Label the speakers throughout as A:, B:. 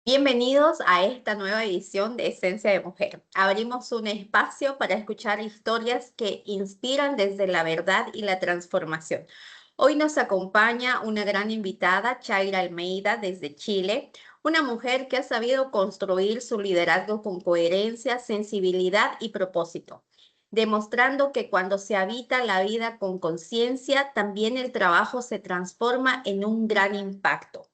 A: Bienvenidos a esta nueva edición de Esencia de Mujer. Abrimos un espacio para escuchar historias que inspiran desde la verdad y la transformación. Hoy nos acompaña una gran invitada, Chaira Almeida, desde Chile, una mujer que ha sabido construir su liderazgo con coherencia, sensibilidad y propósito, demostrando que cuando se habita la vida con conciencia, también el trabajo se transforma en un gran impacto.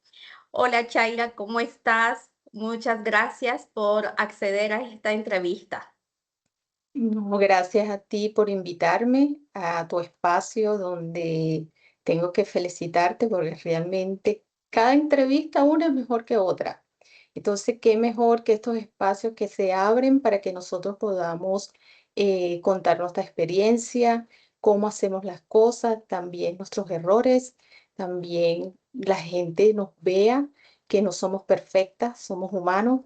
A: Hola Chaira, ¿cómo estás? Muchas gracias por acceder a esta entrevista.
B: No, gracias a ti por invitarme a tu espacio donde tengo que felicitarte porque realmente cada entrevista una es mejor que otra. Entonces, qué mejor que estos espacios que se abren para que nosotros podamos contar nuestra experiencia, cómo hacemos las cosas, también nuestros errores, también la gente nos vea que no somos perfectas, somos humanos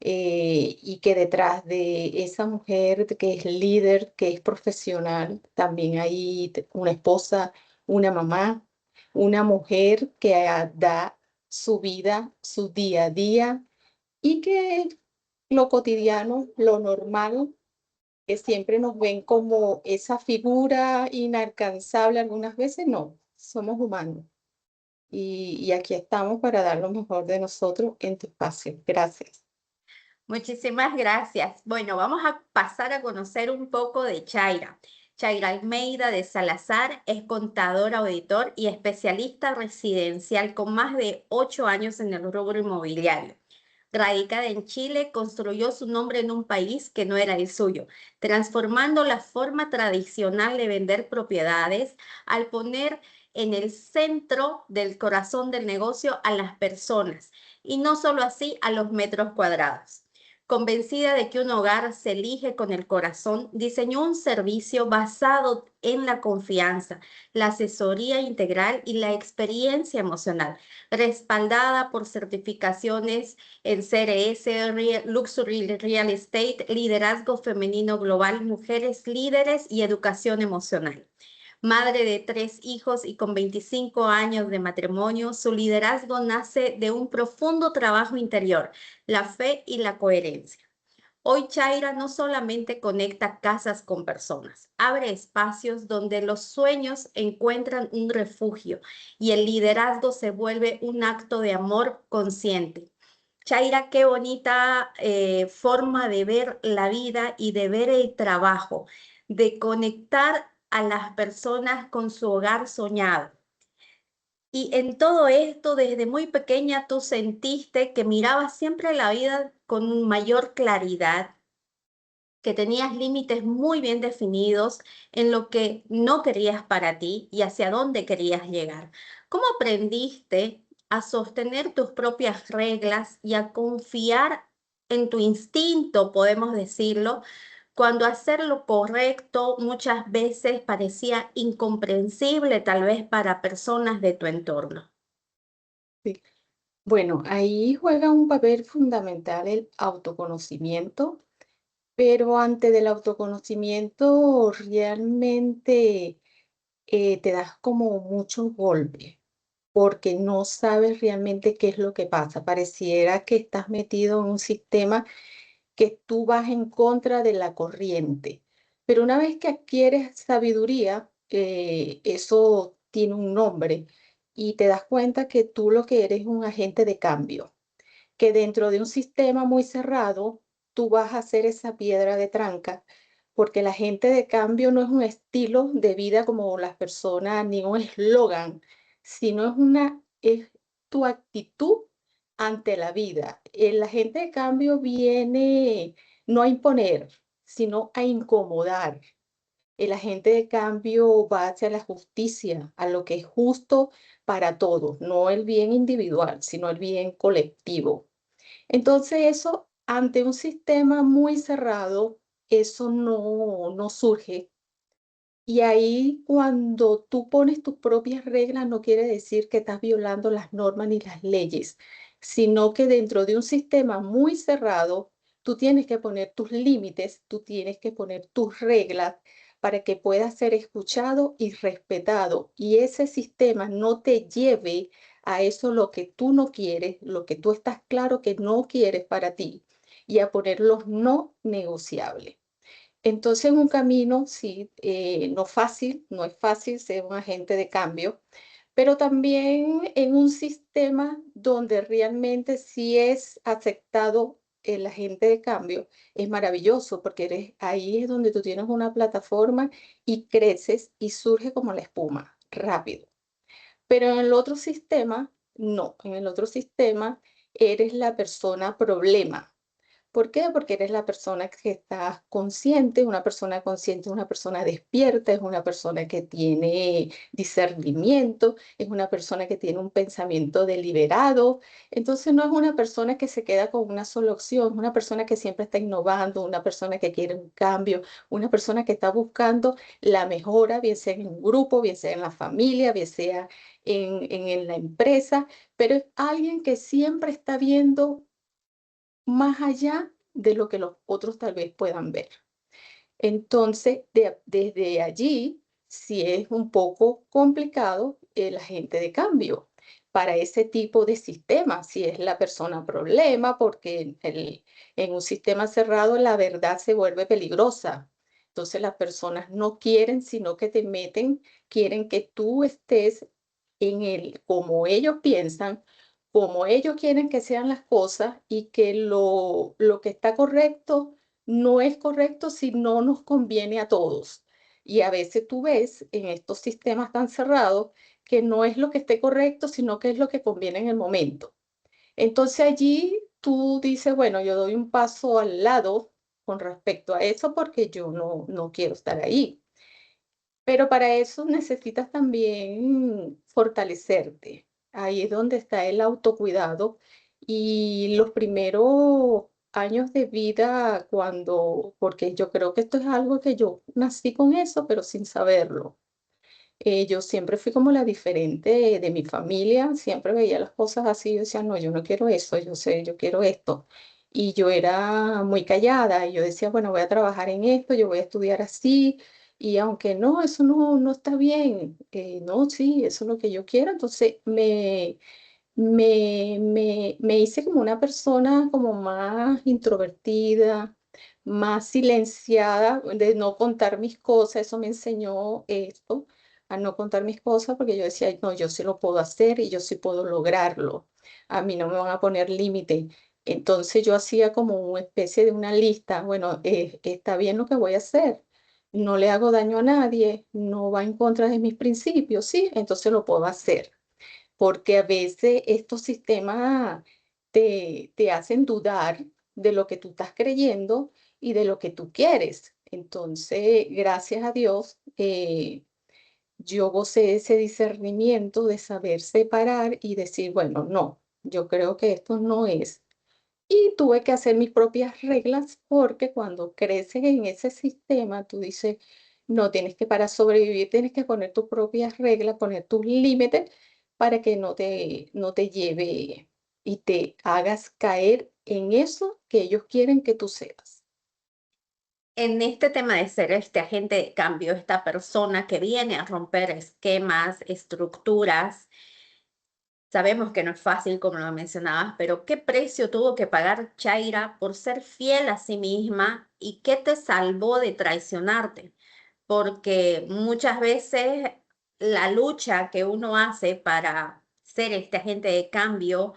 B: y que detrás de esa mujer que es líder, que es profesional, también hay una esposa, una mamá, una mujer que da su vida, su día a día y que lo cotidiano, lo normal, que siempre nos ven como esa figura inalcanzable algunas veces, no, somos humanos. Y aquí estamos para dar lo mejor de nosotros en tu espacio. Gracias.
A: Muchísimas gracias. Bueno, vamos a pasar a conocer un poco de Chaira. Chaira Almeida de Salazar es contador, auditor y especialista residencial con más de 8 años en el rubro inmobiliario. Radicada en Chile, construyó su nombre en un país que no era el suyo, transformando la forma tradicional de vender propiedades al poner en el centro del corazón del negocio a las personas y no solo así a los metros cuadrados. Convencida de que un hogar se elige con el corazón, diseñó un servicio basado en la confianza, la asesoría integral y la experiencia emocional, respaldada por certificaciones en CRS, Luxury Real Estate, Liderazgo Femenino Global, Mujeres Líderes y Educación Emocional. Madre de 3 hijos y con 25 años de matrimonio, su liderazgo nace de un profundo trabajo interior, la fe y la coherencia. Hoy Chaira no solamente conecta casas con personas, abre espacios donde los sueños encuentran un refugio y el liderazgo se vuelve un acto de amor consciente. Chaira, qué bonita forma de ver la vida y de ver el trabajo, de conectar a las personas con su hogar soñado. Y en todo esto, desde muy pequeña, tú sentiste que mirabas siempre la vida con mayor claridad, que tenías límites muy bien definidos en lo que no querías para ti y hacia dónde querías llegar. ¿Cómo aprendiste a sostener tus propias reglas y a confiar en tu instinto, podemos decirlo, cuando hacer lo correcto muchas veces parecía incomprensible tal vez para personas de tu entorno?
B: Sí. Bueno, ahí juega un papel fundamental el autoconocimiento, pero antes del autoconocimiento realmente te das como muchos golpes, porque no sabes realmente qué es lo que pasa. Pareciera que estás metido en un sistema que tú vas en contra de la corriente. Pero una vez que adquieres sabiduría, eso tiene un nombre y te das cuenta que tú lo que eres es un agente de cambio, que dentro de un sistema muy cerrado, tú vas a ser esa piedra de tranca, porque la gente de cambio no es un estilo de vida como las personas, ni un eslogan, sino es tu actitud ante la vida. La gente de cambio viene no a imponer, sino a incomodar. El agente de cambio va hacia la justicia, a lo que es justo para todos, no el bien individual, sino el bien colectivo. Entonces eso, ante un sistema muy cerrado, eso no surge. Y ahí cuando tú pones tus propias reglas, no quiere decir que estás violando las normas ni las leyes, sino que dentro de un sistema muy cerrado, tú tienes que poner tus límites, tú tienes que poner tus reglas para que puedas ser escuchado y respetado. Y ese sistema no te lleve a eso lo que tú no quieres, lo que tú estás claro que no quieres para ti y a poner los no negociables. Entonces, un camino, sí, no fácil, no es fácil ser un agente de cambio, pero también en un sistema donde realmente sí es aceptado el agente de cambio, es maravilloso porque ahí es donde tú tienes una plataforma y creces y surge como la espuma, rápido. Pero en el otro sistema, no, en el otro sistema eres la persona problema. ¿Por qué? Porque eres la persona que está consciente, es una persona despierta, es una persona que tiene discernimiento, es una persona que tiene un pensamiento deliberado. Entonces no es una persona que se queda con una sola opción, es una persona que siempre está innovando, una persona que quiere un cambio, una persona que está buscando la mejora, bien sea en un grupo, bien sea en la familia, bien sea en la empresa, pero es alguien que siempre está viendo más allá de lo que los otros tal vez puedan ver. Entonces, desde allí, sí es un poco complicado el agente de cambio para ese tipo de sistema, si es la persona problema, porque en un sistema cerrado la verdad se vuelve peligrosa. Entonces las personas no quieren, sino que te meten, quieren que tú estés en el, como ellos piensan, como ellos quieren que sean las cosas y que lo que está correcto no es correcto si no nos conviene a todos. Y a veces tú ves en estos sistemas tan cerrados que no es lo que esté correcto, sino que es lo que conviene en el momento. Entonces allí tú dices, bueno, yo doy un paso al lado con respecto a eso porque yo no quiero estar ahí. Pero para eso necesitas también fortalecerte. Ahí es donde está el autocuidado y los primeros años de vida porque yo creo que esto es algo que yo nací con eso, pero sin saberlo. Yo siempre fui como la diferente de mi familia, siempre veía las cosas así, yo decía, no, yo no quiero eso, yo sé, yo quiero esto. Y yo era muy callada y yo decía, bueno, voy a trabajar en esto, yo voy a estudiar así, y aunque no, eso no está bien, no, sí, eso es lo que yo quiero, entonces me hice como una persona como más introvertida, más silenciada, de no contar mis cosas, eso me enseñó esto, a no contar mis cosas, porque yo decía, no, yo sí lo puedo hacer y yo sí puedo lograrlo, a mí no me van a poner límite. Entonces yo hacía como una especie de una lista, bueno, está bien lo que voy a hacer, no le hago daño a nadie, no va en contra de mis principios, sí, entonces lo puedo hacer porque a veces estos sistemas te hacen dudar de lo que tú estás creyendo y de lo que tú quieres. Entonces, gracias a Dios, yo gocé ese discernimiento de saber separar y decir, bueno, no, yo creo que esto no es. Y tuve que hacer mis propias reglas porque cuando creces en ese sistema, tú dices, no, tienes que para sobrevivir, tienes que poner tus propias reglas, poner tus límites para que no te lleve y te hagas caer en eso que ellos quieren que tú seas.
A: En este tema de ser este agente de cambio, esta persona que viene a romper esquemas, estructuras, sabemos que no es fácil, como lo mencionabas, pero ¿qué precio tuvo que pagar Chaira por ser fiel a sí misma y qué te salvó de traicionarte? Porque muchas veces la lucha que uno hace para ser este agente de cambio,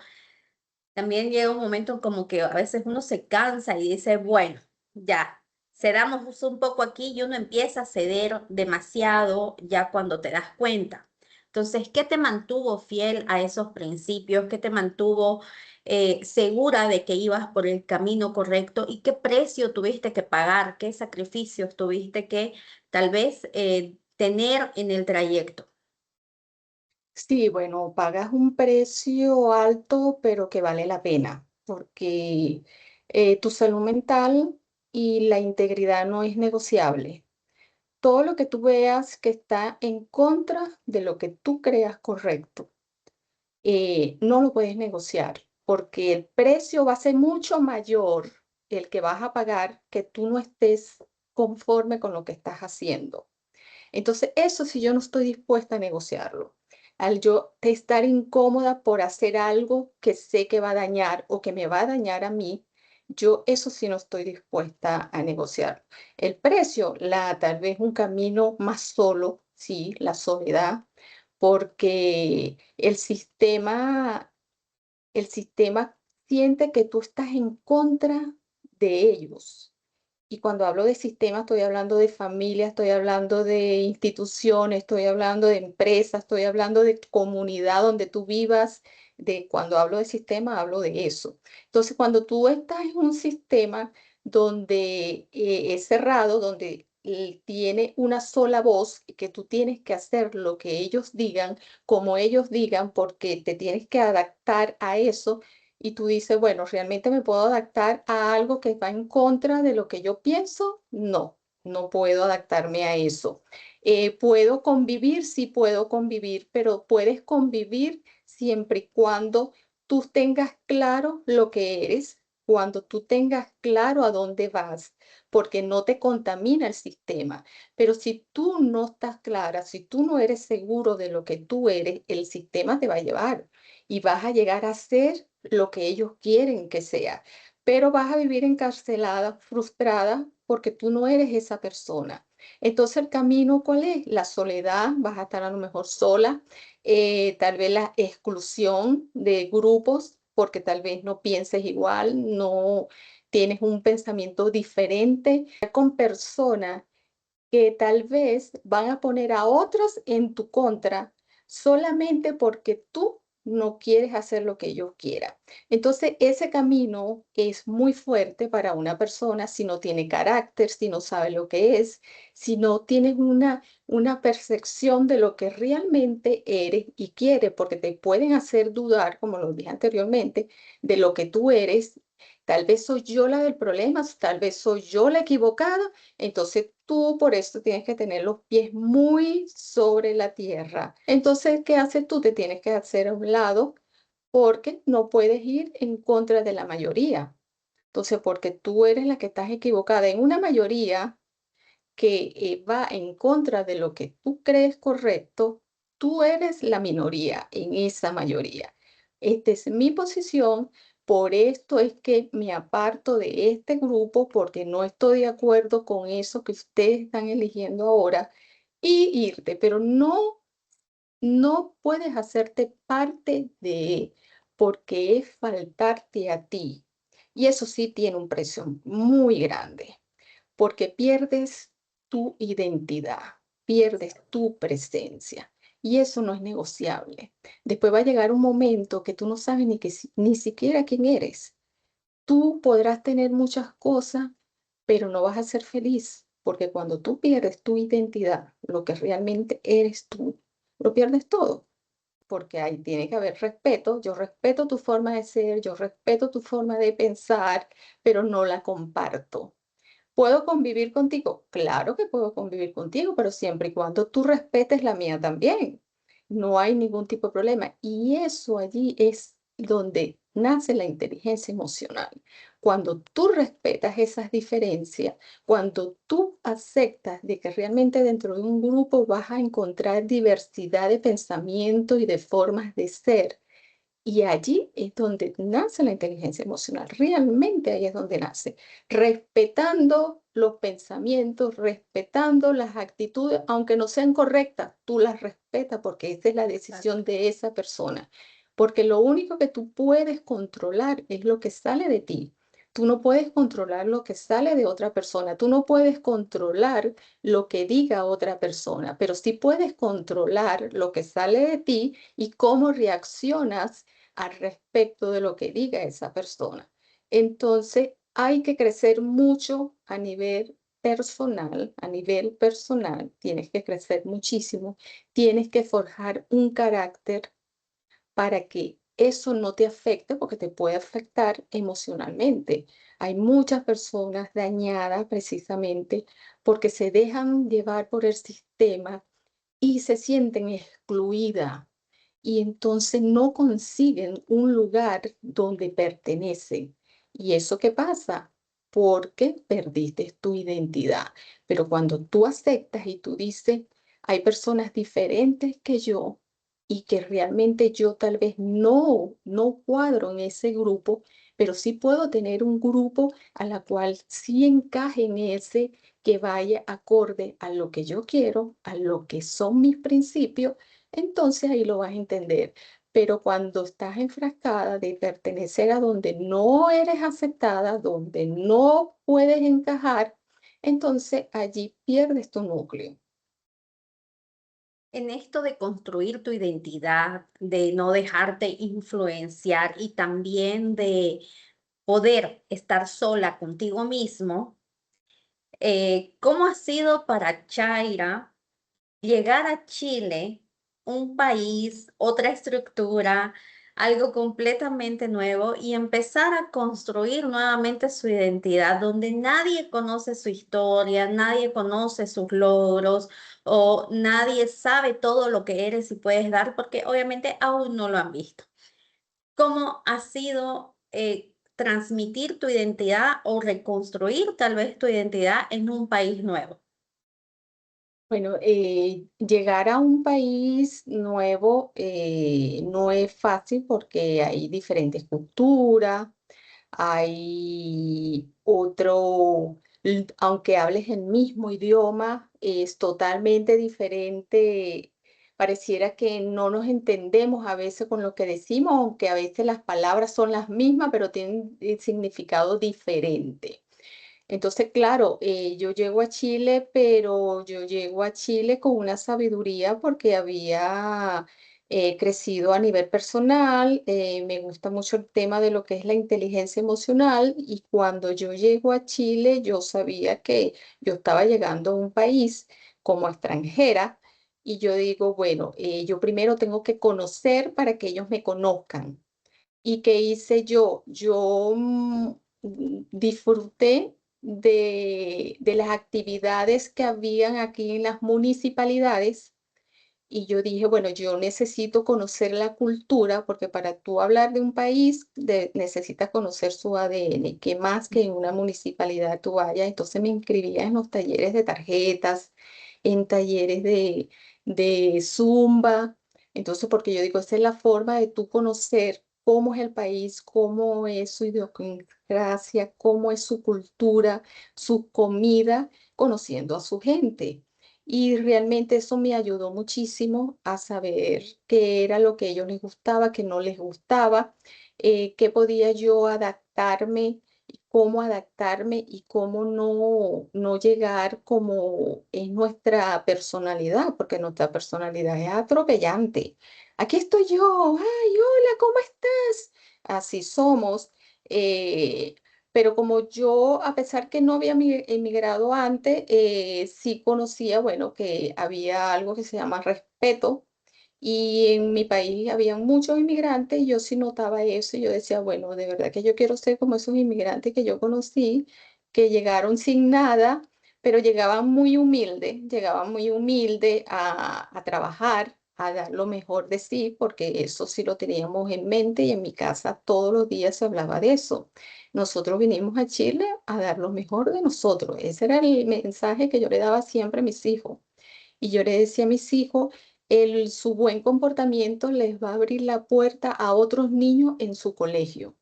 A: también llega un momento como que a veces uno se cansa y dice, bueno, ya, cedamos un poco aquí y uno empieza a ceder demasiado ya cuando te das cuenta. Entonces, ¿qué te mantuvo fiel a esos principios? ¿Qué te mantuvo segura de que ibas por el camino correcto? ¿Y qué precio tuviste que pagar? ¿Qué sacrificios tuviste que tal vez tener en el trayecto?
B: Sí, bueno, pagas un precio alto, pero que vale la pena, porque tu salud mental y la integridad no es negociable. Todo lo que tú veas que está en contra de lo que tú creas correcto, no lo puedes negociar, porque el precio va a ser mucho mayor el que vas a pagar que tú no estés conforme con lo que estás haciendo. Entonces, eso sí yo no estoy dispuesta a negociarlo. al yo estar incómoda por hacer algo que sé que va a dañar o que me va a dañar a mí, yo eso sí no estoy dispuesta a negociar. El precio, tal vez un camino más solo, sí, la soledad, porque el sistema siente que tú estás en contra de ellos. Y cuando hablo de sistema, estoy hablando de familia, estoy hablando de instituciones, estoy hablando de empresas, estoy hablando de comunidad donde tú vivas. Cuando hablo de sistema, hablo de eso. Entonces, cuando tú estás en un sistema donde es cerrado, donde tiene una sola voz, y que tú tienes que hacer lo que ellos digan, como ellos digan, porque te tienes que adaptar a eso, y tú dices, bueno, ¿realmente me puedo adaptar a algo que va en contra de lo que yo pienso? No, no puedo adaptarme a eso. ¿Puedo convivir? Sí puedo convivir, pero puedes convivir siempre y cuando tú tengas claro lo que eres, cuando tú tengas claro a dónde vas, porque no te contamina el sistema. Pero si tú no estás clara, si tú no eres seguro de lo que tú eres, el sistema te va a llevar y vas a llegar a ser lo que ellos quieren que sea, pero vas a vivir encarcelada, frustrada, porque tú no eres esa persona. Entonces, ¿el camino cuál es? La soledad, vas a estar a lo mejor sola, tal vez la exclusión de grupos, porque tal vez no pienses igual, no tienes un pensamiento diferente, con personas que tal vez van a poner a otros en tu contra solamente porque tú no quieres hacer lo que ellos quieran. Entonces, ese camino es muy fuerte para una persona si no tiene carácter, si no sabe lo que es, si no tienes una percepción de lo que realmente eres y quieres, porque te pueden hacer dudar, como lo dije anteriormente, de lo que tú eres. Tal vez soy yo la del problema, tal vez soy yo la equivocada, entonces tú por eso tienes que tener los pies muy sobre la tierra. Entonces, ¿qué haces tú? Te tienes que hacer a un lado porque no puedes ir en contra de la mayoría. Entonces, porque tú eres la que estás equivocada en una mayoría que va en contra de lo que tú crees correcto, tú eres la minoría en esa mayoría. Esta es mi posición, por esto es que me aparto de este grupo porque no estoy de acuerdo con eso que ustedes están eligiendo ahora y irte, pero no puedes hacerte parte de, porque es faltarte a ti. Y eso sí tiene un precio muy grande porque pierdes tu identidad, pierdes tu presencia. Y eso no es negociable. Después va a llegar un momento que tú no sabes ni siquiera quién eres. Tú podrás tener muchas cosas, pero no vas a ser feliz, porque cuando tú pierdes tu identidad, lo que realmente eres tú, lo pierdes todo, porque ahí tiene que haber respeto. Yo respeto tu forma de ser, yo respeto tu forma de pensar, pero no la comparto. ¿Puedo convivir contigo? Claro que puedo convivir contigo, pero siempre y cuando tú respetes la mía también. No hay ningún tipo de problema. Y eso allí es donde nace la inteligencia emocional. Cuando tú respetas esas diferencias, cuando tú aceptas de que realmente dentro de un grupo vas a encontrar diversidad de pensamientos y de formas de ser, y allí es donde nace la inteligencia emocional, realmente ahí es donde nace, respetando los pensamientos, respetando las actitudes, aunque no sean correctas, tú las respetas porque esa es la decisión de esa persona, porque lo único que tú puedes controlar es lo que sale de ti. Tú no puedes controlar lo que sale de otra persona, tú no puedes controlar lo que diga otra persona, pero sí puedes controlar lo que sale de ti y cómo reaccionas al respecto de lo que diga esa persona. Entonces, hay que crecer mucho a nivel personal, tienes que crecer muchísimo, tienes que forjar un carácter para que eso no te afecte, porque te puede afectar emocionalmente. Hay muchas personas dañadas precisamente porque se dejan llevar por el sistema y se sienten excluidas y entonces no consiguen un lugar donde pertenecen. ¿Y eso qué pasa? Porque perdiste tu identidad. Pero cuando tú aceptas y tú dices, hay personas diferentes que yo y que realmente yo tal vez no cuadro en ese grupo, pero sí puedo tener un grupo a la cual sí encaje en ese que vaya acorde a lo que yo quiero, a lo que son mis principios, entonces ahí lo vas a entender. Pero cuando estás enfrascada de pertenecer a donde no eres aceptada, donde no puedes encajar, entonces allí pierdes tu núcleo.
A: En esto de construir tu identidad, de no dejarte influenciar y también de poder estar sola contigo mismo, ¿cómo ha sido para Chaira llegar a Chile, un país, otra estructura, algo completamente nuevo y empezar a construir nuevamente su identidad, donde nadie conoce su historia, nadye conoce sus logros o nadie sabe todo lo que eres y puedes dar, porque obviamente aún no lo han visto? ¿Cómo ha sido transmitir tu identidad o reconstruir tal vez tu identidad en un país nuevo?
B: Bueno, llegar a un país nuevo no es fácil porque hay diferentes culturas, hay aunque hables el mismo idioma, es totalmente diferente. Pareciera que no nos entendemos a veces con lo que decimos, aunque a veces las palabras son las mismas, pero tienen significado diferente. Entonces, claro, yo llego a Chile, pero yo llego a Chile con una sabiduría porque había crecido a nivel personal. Me gusta mucho el tema de lo que es la inteligencia emocional y cuando yo llego a Chile, yo sabía que yo estaba llegando a un país como extranjera y yo digo, bueno, yo primero tengo que conocer para que ellos me conozcan. ¿Y qué hice yo? Yo disfruté de las actividades que habían aquí en las municipalidades y yo dije, bueno, yo necesito conocer la cultura porque para tú hablar de un país necesitas conocer su ADN. ¿Qué más que en una municipalidad tú vayas? Entonces me inscribía en los talleres de tarjetas, en talleres de Zumba. Entonces, porque yo digo, esa es la forma de tú conocer cómo es el país, cómo es su idiosincrasia, cómo es su cultura, su comida, conociendo a su gente. Y realmente eso me ayudó muchísimo a saber qué era lo que a ellos les gustaba, qué no les gustaba, qué podía yo adaptarme y cómo no llegar como es nuestra personalidad, porque nuestra personalidad es atropellante. Aquí estoy yo, ay, hola, ¿cómo estás? Así somos. eh, pero como yo, a pesar que no había emigrado antes, sí conocía, bueno, que había algo que se llama respeto. Y en mi país había muchos inmigrantes y yo sí notaba eso. Y yo decía, bueno, de verdad que yo quiero ser como esos inmigrantes que yo conocí, que llegaron sin nada, pero llegaban muy humildes a trabajar, a dar lo mejor de sí, porque eso sí lo teníamos en mente y en mi casa todos los días se hablaba de eso. Nosotros vinimos a Chile a dar lo mejor de nosotros. Ese era el mensaje que yo le daba siempre a mis hijos. Y yo le decía a mis hijos, su buen comportamiento les va a abrir la puerta a otros niños en su colegio.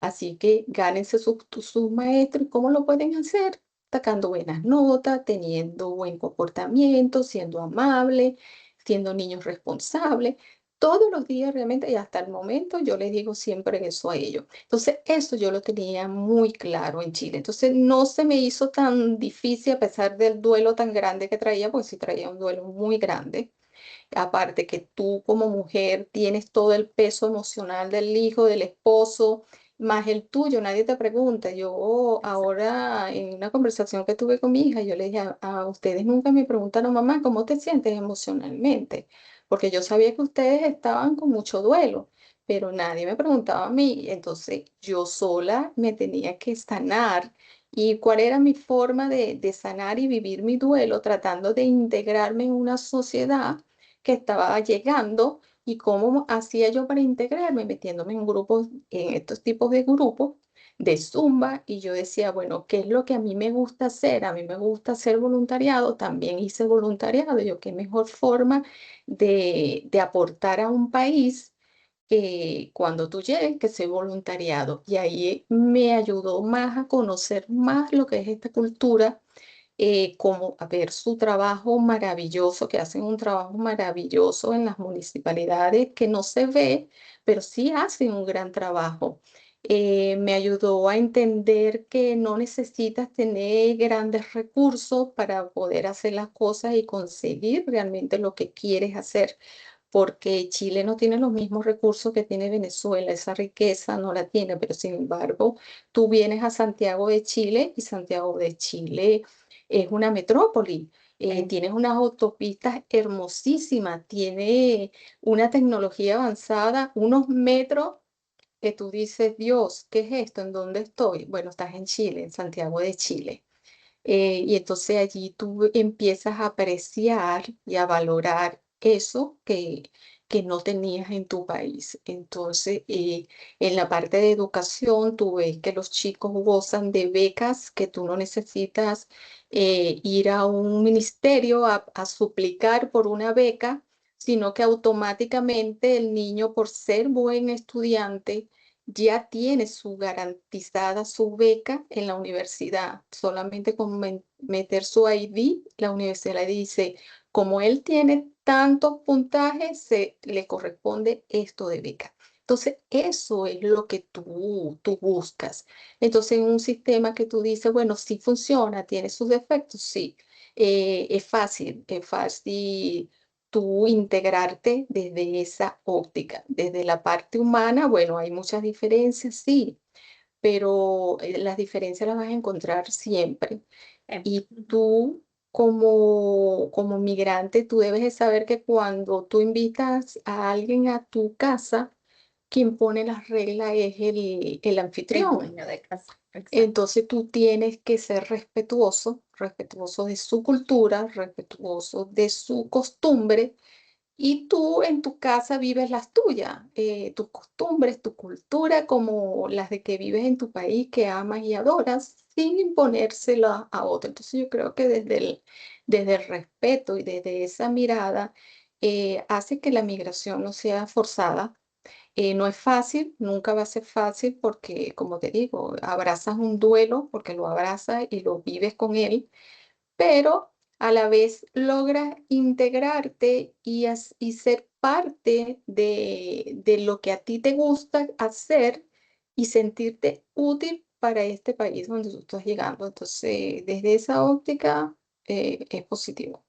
B: Así que gánense sus maestros. ¿Y cómo lo pueden hacer? Sacando buenas notas, teniendo buen comportamiento, siendo amable, siendo niños responsables. Todos los días realmente y hasta el momento yo les digo siempre eso a ellos. Entonces, eso yo lo tenía muy claro en Chile. Entonces, no se me hizo tan difícil a pesar del duelo tan grande que traía, porque sí traía un duelo muy grande. Aparte que tú como mujer tienes todo el peso emocional del hijo, del esposo, más el tuyo, nadie te pregunta. Yo ahora en una conversación que tuve con mi hija, yo le dije, a ustedes nunca me preguntaron, mamá, ¿cómo te sientes emocionalmente? Porque yo sabía que ustedes estaban con mucho duelo, pero nadie me preguntaba a mí. Entonces yo sola me tenía que sanar. ¿Y cuál era mi forma de sanar y vivir mi duelo? Tratando de integrarme en una sociedad que estaba llegando y cómo hacía yo para integrarme, metiéndome en grupos, en estos tipos de grupos, de Zumba y yo decía, bueno, ¿qué es lo que a mí me gusta hacer? A mí me gusta hacer voluntariado, también hice voluntariado. Yo, qué mejor forma de aportar a un país que cuando tú llegues, que sea voluntariado. Y ahí me ayudó más a conocer más lo que es esta cultura, como a ver su trabajo maravilloso, que hacen un trabajo maravilloso en las municipalidades que no se ve, pero sí hacen un gran trabajo. Me ayudó a entender que no necesitas tener grandes recursos para poder hacer las cosas y conseguir realmente lo que quieres hacer, porque Chile no tiene los mismos recursos que tiene Venezuela, esa riqueza no la tiene, pero sin embargo, tú vienes a Santiago de Chile y Santiago de Chile es una metrópoli.
A: Eh,
B: Tienes unas autopistas hermosísimas, tiene una tecnología avanzada, unos metros que tú dices, Dios, ¿qué es esto? ¿En dónde estoy? Bueno, estás en Chile, en Santiago de Chile. Y entonces allí tú empiezas a apreciar y a valorar eso que no tenías en tu país. Entonces, en la parte de educación, tú ves que los chicos gozan de becas, que tú no necesitas ir a un ministerio a suplicar por una beca, sino que automáticamente el niño, por ser buen estudiante, ya tiene su garantizada su beca en la universidad. Solamente con meter su ID, la universidad le dice, como él tiene tantos puntajes, se le corresponde esto de beca. Entonces, eso es lo que tú buscas. Entonces, en un sistema que tú dices, bueno, sí funciona, tiene sus defectos, sí. Es fácil tú integrarte desde esa óptica. Desde la parte humana, bueno, hay muchas diferencias, sí, pero las diferencias las vas a encontrar siempre. Y
A: ujú.
B: tú, como migrante, tú debes de saber que cuando tú invitas a alguien a tu casa, quien pone las reglas es el
A: El
B: anfitrión.
A: dueño de casa, exacto.
B: Entonces tú tienes que ser respetuoso, respetuoso de su cultura, respetuoso de su costumbre, y tú en tu casa vives las tuyas, tus costumbres, tu cultura, como las de que vives en tu país, que amas y adoras, sin imponérsela a otro. Entonces yo creo que desde el respeto y desde esa mirada, hace que la migración no sea forzada. No es fácil, nunca va a ser fácil porque, como te digo, abrazas un duelo porque lo abrazas y lo vives con él, pero a la vez logras integrarte y ser parte de lo que a ti te gusta hacer y sentirte útil para este país donde tú estás llegando. Entonces, desde esa óptica, es positivo.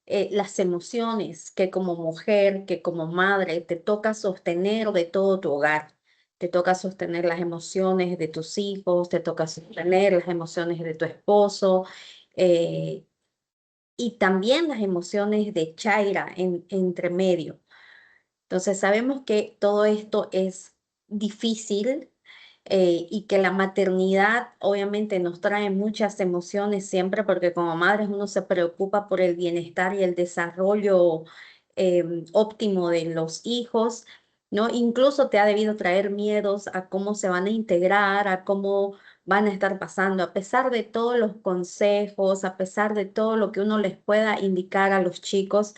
A: Las emociones que como mujer, que como madre te toca sostener de todo tu hogar. Te toca sostener las emociones de tus hijos, te toca sostener las emociones de tu esposo, eh, y también las emociones de Chaira entre medio. Entonces sabemos que todo esto es difícil, y que la maternidad obviamente nos trae muchas emociones siempre porque como madres uno se preocupa por el bienestar y el desarrollo óptimo de los hijos, ¿no? Incluso te ha debido traer miedos a cómo se van a integrar, a cómo van a estar pasando, a pesar de todos los consejos, a pesar de todo lo que uno les pueda indicar a los chicos.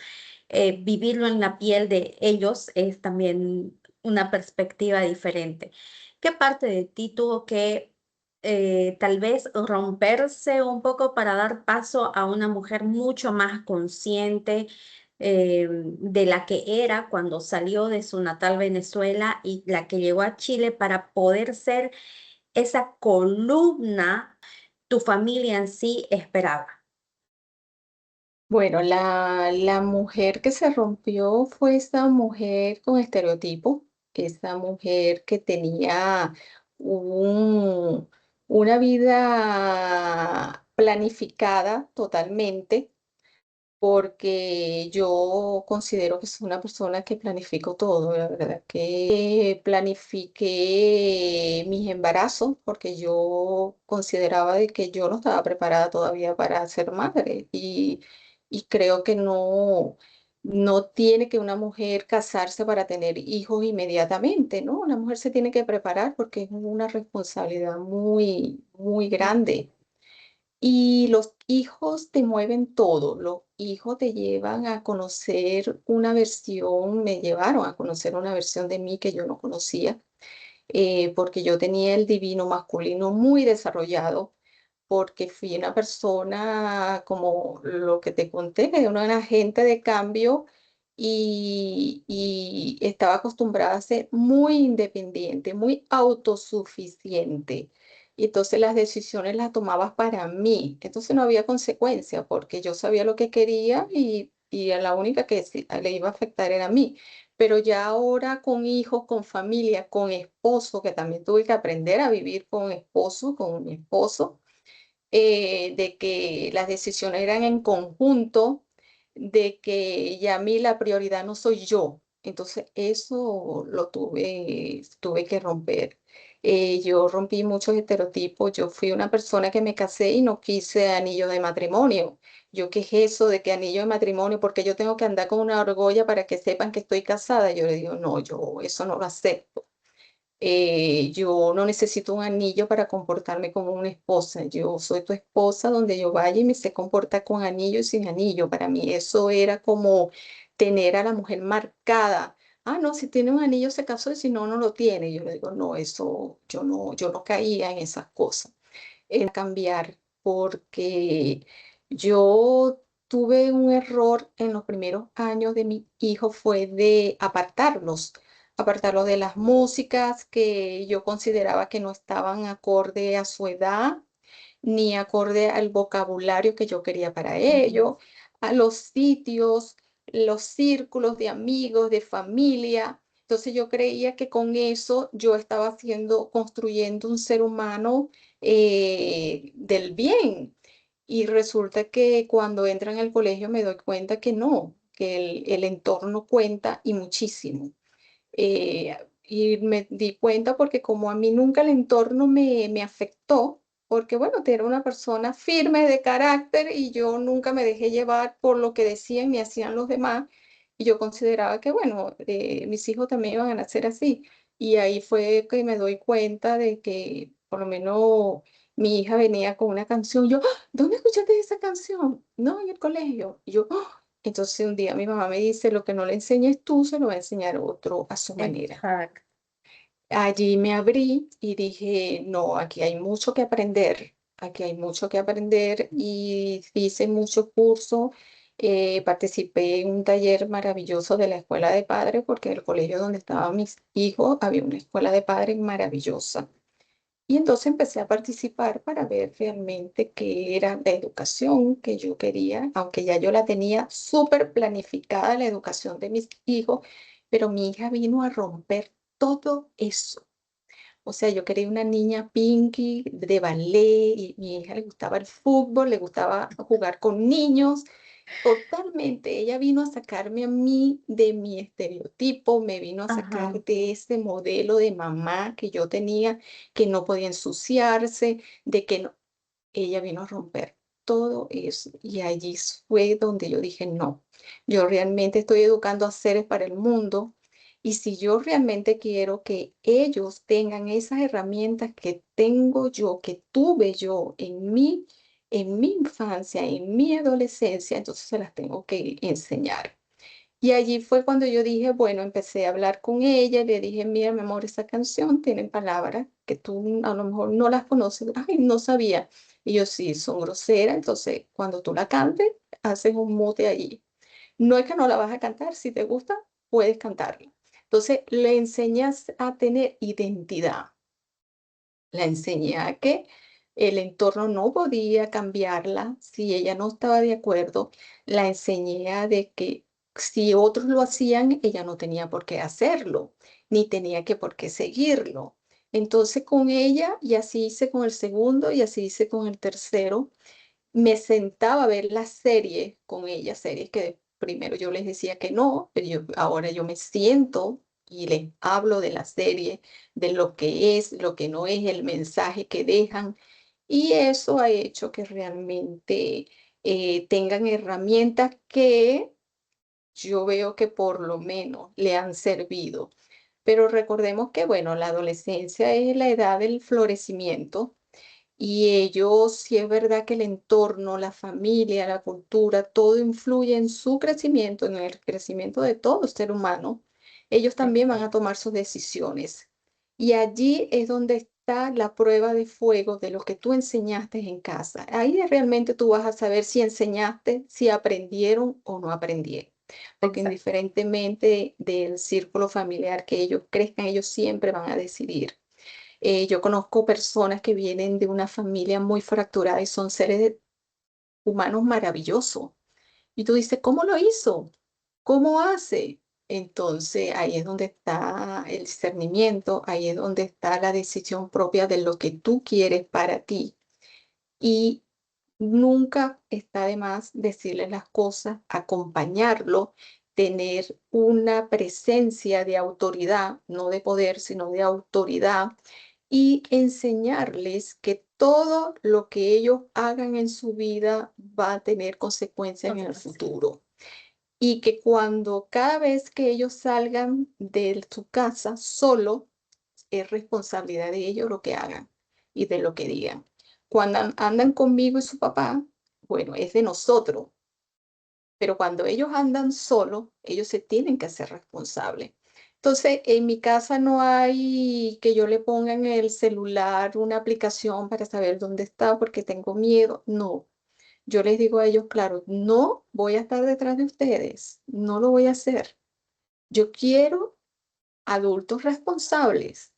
A: Vivirlo en la piel de ellos es también una perspectiva diferente. ¿Qué parte de ti tuvo que tal vez romperse un poco para dar paso a una mujer mucho más consciente de la que era cuando salió de su natal Venezuela y la que llegó a Chile para poder ser esa columna tu familia en sí esperaba?
B: Bueno, la mujer que se rompió fue esta mujer con estereotipo, esa mujer que tenía un- una vida planificada totalmente, porque yo considero que soy una persona que planifico todo, la verdad que planifiqué mis embarazos porque yo consideraba de que yo no estaba preparada todavía para ser madre y creo que no. no tiene que una mujer casarse para tener hijos inmediatamente, ¿no? Una mujer se tiene que preparar porque es una responsabilidad muy, muy grande. Y los hijos te mueven todo, los hijos te llevan a conocer una versión, me llevaron a conocer una versión de mí que yo no conocía, porque yo tenía el divino masculino muy desarrollado, porque fui una persona, como lo que te conté, que era una agente de cambio y estaba acostumbrada a ser muy independiente, muy autosuficiente. Y entonces las decisiones las tomaba para mí. Entonces no había consecuencia porque yo sabía lo que quería y a la única que le iba a afectar era a mí. Pero ya ahora con hijos, con familia, con esposo, que también tuve que aprender a vivir con esposo, con mi esposo, de que las decisiones eran en conjunto, de que ya a mí la prioridad no soy yo. Entonces eso lo tuve que romper. Yo rompí muchos estereotipos. Yo fui una persona que me casé y no quise anillo de matrimonio. Yo, ¿qué es eso de que anillo de matrimonio? Porque yo tengo que andar con una argolla para que sepan que estoy casada. Yo le digo, no, yo eso no lo acepto. Yo no necesito un anillo para comportarme como una esposa. Yo soy tu esposa donde yo vaya y me sé comportar con anillo y sin anillo. Para mí eso era como tener a la mujer marcada. Ah, no, si tiene un anillo se casó y si no, no lo tiene. Yo le digo, no, eso yo no caía en esas cosas. En cambiar porque yo tuve un error en los primeros años de mi hijo fue de apartarlos de las músicas que yo consideraba que no estaban acorde a su edad, ni acorde al vocabulario que yo quería para
A: Ujú.
B: ellos, a los sitios, los círculos de amigos, de familia. Entonces yo creía que con eso yo estaba haciendo, construyendo un ser humano del bien. Y resulta que cuando entran al colegio me doy cuenta que no, que el entorno cuenta y muchísimo. Y me di cuenta porque como a mí nunca el entorno me afectó, porque bueno, era una persona firme de carácter y yo nunca me dejé llevar por lo que decían ni hacían los demás. Y yo consideraba que bueno, mis hijos también iban a nacer así. Y ahí fue que me doy cuenta de que por lo menos mi hija venía con una canción. Yo, "¡Ah! ¿Dónde escuchaste esa canción? No, en el colegio". Y yo, "¡Ah!". Entonces un día mi mamá me dice, lo que no le enseñes tú, se lo va a enseñar otro a su manera.
A: Exacto.
B: Allí me abrí y dije, no, aquí hay mucho que aprender, aquí hay mucho que aprender y hice muchos cursos, participé en un taller maravilloso de la escuela de padres, porque en el colegio donde estaban mis hijos había una escuela de padres maravillosa. Y entonces empecé a participar para ver realmente qué era la educación que yo quería, aunque ya yo la tenía súper planificada, la educación de mis hijos, pero mi hija vino a romper todo eso. O sea, yo quería una niña Pinky de ballet y mi hija le gustaba el fútbol, le gustaba jugar con niños. Totalmente, ella vino a sacarme a mí de mi estereotipo, me vino a sacar
A: Ajá.
B: de ese modelo de mamá que yo tenía, que no podía ensuciarse, de que no, ella vino a romper todo eso. Y allí fue donde yo dije, no, yo realmente estoy educando a seres para el mundo. Y si yo realmente quiero que ellos tengan esas herramientas que tengo yo, que tuve yo en mi infancia, en mi adolescencia, entonces se las tengo que enseñar. Y allí fue cuando yo dije, bueno, empecé a hablar con ella, le dije, mira, mi amor, esa canción tiene palabras que tú a lo mejor no las conoces. Ay, no sabía. Y yo, sí, son groseras, entonces cuando tú la cantes, haces un mute allí. No es que no la vas a cantar, si te gusta, puedes cantarla. Entonces le enseñas a tener identidad. La enseñé a que el entorno no podía cambiarla si ella no estaba de acuerdo. La enseñé a de que si otros lo hacían, ella no tenía por qué hacerlo, ni tenía que por qué seguirlo. Entonces con ella, y así hice con el segundo, y así hice con el tercero, me sentaba a ver las series con ella, series que primero yo les decía que no, pero ahora yo me siento y les hablo de la serie, de lo que es, lo que no es, el mensaje que dejan. Y eso ha hecho que realmente tengan herramientas que yo veo que por lo menos le han servido. Pero recordemos que, bueno, la adolescencia es la edad del florecimiento y ellos, sí es verdad que el entorno, la familia, la cultura, todo influye en su crecimiento, en el crecimiento de todo ser humano. Ellos también van a
A: Exacto.
B: tomar sus decisiones. Y allí es donde está la prueba de fuego de lo que tú enseñaste en casa. Ahí realmente tú vas a saber si enseñaste, si aprendieron o no aprendieron. Porque
A: Exacto.
B: indiferentemente del círculo familiar que ellos crezcan, ellos siempre van a decidir. Yo conozco personas que vienen de una familia muy fracturada y son humanos maravillosos. Y tú dices, ¿cómo lo hizo? ¿Cómo hace? Entonces ahí es donde está el discernimiento, ahí es donde está la decisión propia de lo que tú quieres para ti. Y nunca está de más decirle las cosas, acompañarlo, tener una presencia de autoridad, no de poder, sino de autoridad, y enseñarles que todo lo que ellos hagan en su vida va a tener consecuencias en el
A: Consecuencia.
B: futuro. Y que cuando cada vez que ellos salgan de su casa solo, es responsabilidad de ellos lo que hagan y de lo que digan. Cuando andan conmigo y su papá, bueno, es de nosotros, pero cuando ellos andan solos, ellos se tienen que hacer responsables. Entonces, en mi casa no hay que yo le ponga en el celular una aplicación para saber dónde está porque tengo miedo. No, yo les digo a ellos, claro, no voy a estar detrás de ustedes, no lo voy a hacer. Yo quiero adultos responsables.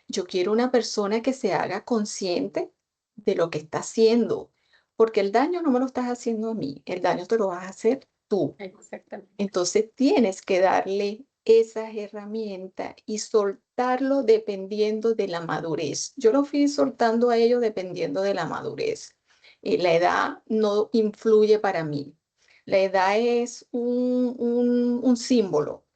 B: Yo quiero una persona que se haga consciente de lo que está haciendo, porque el daño no me lo estás haciendo a mí, el daño te lo vas a hacer tú.
A: Exactamente.
B: Entonces tienes que darle esas herramientas y soltarlo dependiendo de la madurez. Yo lo fui soltando a ellos dependiendo de la madurez. La edad no influye para mí. La edad es un símbolo,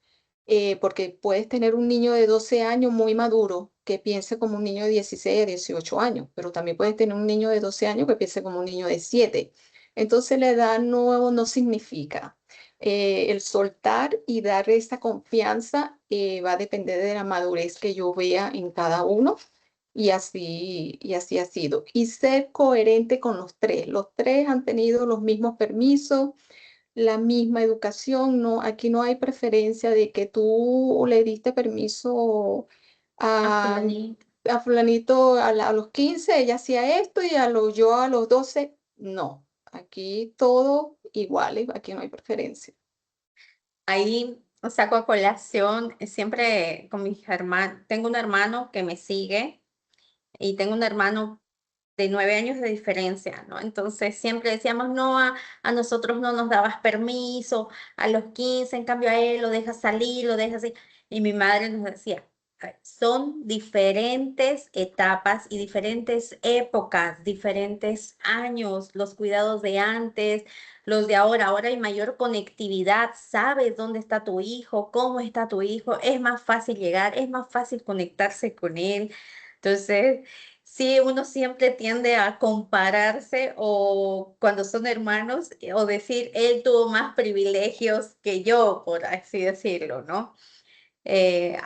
B: porque puedes tener un niño de 12 años muy maduro que piense como un niño de 16 a 18 años, pero también puedes tener un niño de 12 años que piense como un niño de 7. Entonces la edad no significa. El soltar y dar esa confianza va a depender de la madurez que yo vea en cada uno. Y así ha sido. Y ser coherente con los tres. Los tres han tenido los mismos permisos, la misma educación, no, aquí no hay preferencia de que tú le diste permiso
A: A
B: a,
A: fulanito.
B: a fulanito a los 15 ella hacía esto y yo a los 12 no. Aquí todo igual, aquí no hay preferencia.
A: Ahí saco a colación siempre con mis hermanos. Tengo un hermano que me sigue y tengo un hermano de 9 años de diferencia, ¿no? Entonces siempre decíamos, no, a nosotros no nos dabas permiso, a los 15 en cambio a él lo dejas salir, lo dejas así. Y mi madre nos decía, "A ver, son diferentes etapas y diferentes épocas, diferentes años, los cuidados de antes, los de ahora. Ahora hay mayor conectividad, sabes dónde está tu hijo, cómo está tu hijo, es más fácil llegar, es más fácil conectarse con él. Entonces, sí, uno siempre tiende a compararse o cuando son hermanos o decir, él tuvo más privilegios que yo, por así decirlo, ¿no?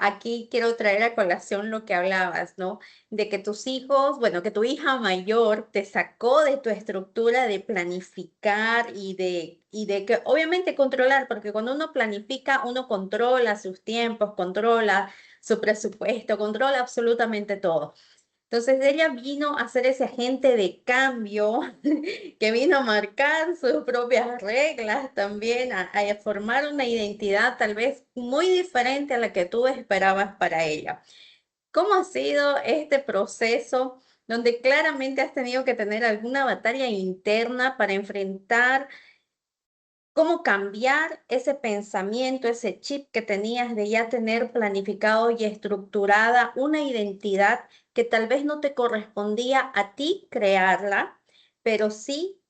A: Aquí quiero traer a colación lo que hablabas, ¿no? De que tus hijos, bueno, que tu hija mayor te sacó de tu estructura de planificar y de que obviamente controlar, porque cuando uno planifica, uno controla sus tiempos, controla su presupuesto, controla absolutamente todo. Entonces ella vino a ser ese agente de cambio que vino a marcar sus propias reglas también, a formar una identidad tal vez muy diferente a la que tú esperabas para ella. ¿Cómo ha sido este proceso donde claramente has tenido que tener alguna batalla interna para enfrentar cómo cambiar ese pensamiento, ese chip que tenías de ya tener planificado y estructurada una identidad que tal vez no te correspondía a ti crearla, pero sí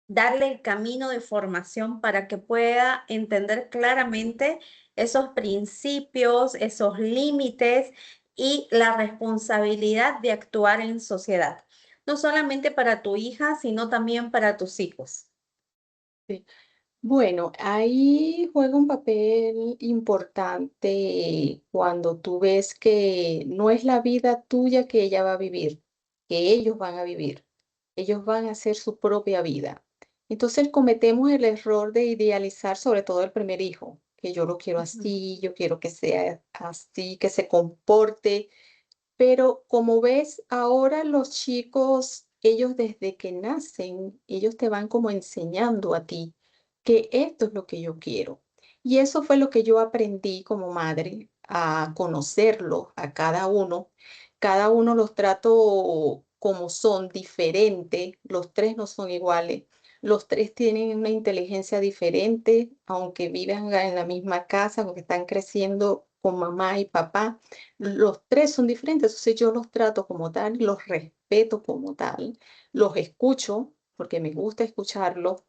A: darle el camino de formación para que pueda entender claramente esos principios, esos límites y la responsabilidad de actuar en sociedad, no solamente para tu hija, sino también para tus hijos?
B: Sí. Bueno, ahí juega un papel importante cuando tú ves que no es la vida tuya que ella va a vivir, que ellos van a vivir. Ellos van a hacer su propia vida. Entonces cometemos el error de idealizar sobre todo el primer hijo, que yo lo quiero
A: Ujú,
B: así, yo quiero que sea así, que se comporte. Pero como ves, ahora los chicos, ellos desde que nacen, ellos te van como enseñando a ti que esto es lo que yo quiero. Y eso fue lo que yo aprendí como madre, a conocerlo a cada uno. Cada uno los trato como son, diferente. Los tres no son iguales. Los tres tienen una inteligencia diferente, aunque vivan en la misma casa, aunque están creciendo con mamá y papá. Los tres son diferentes, entonces yo los trato como tal, los respeto como tal, los escucho porque me gusta escucharlos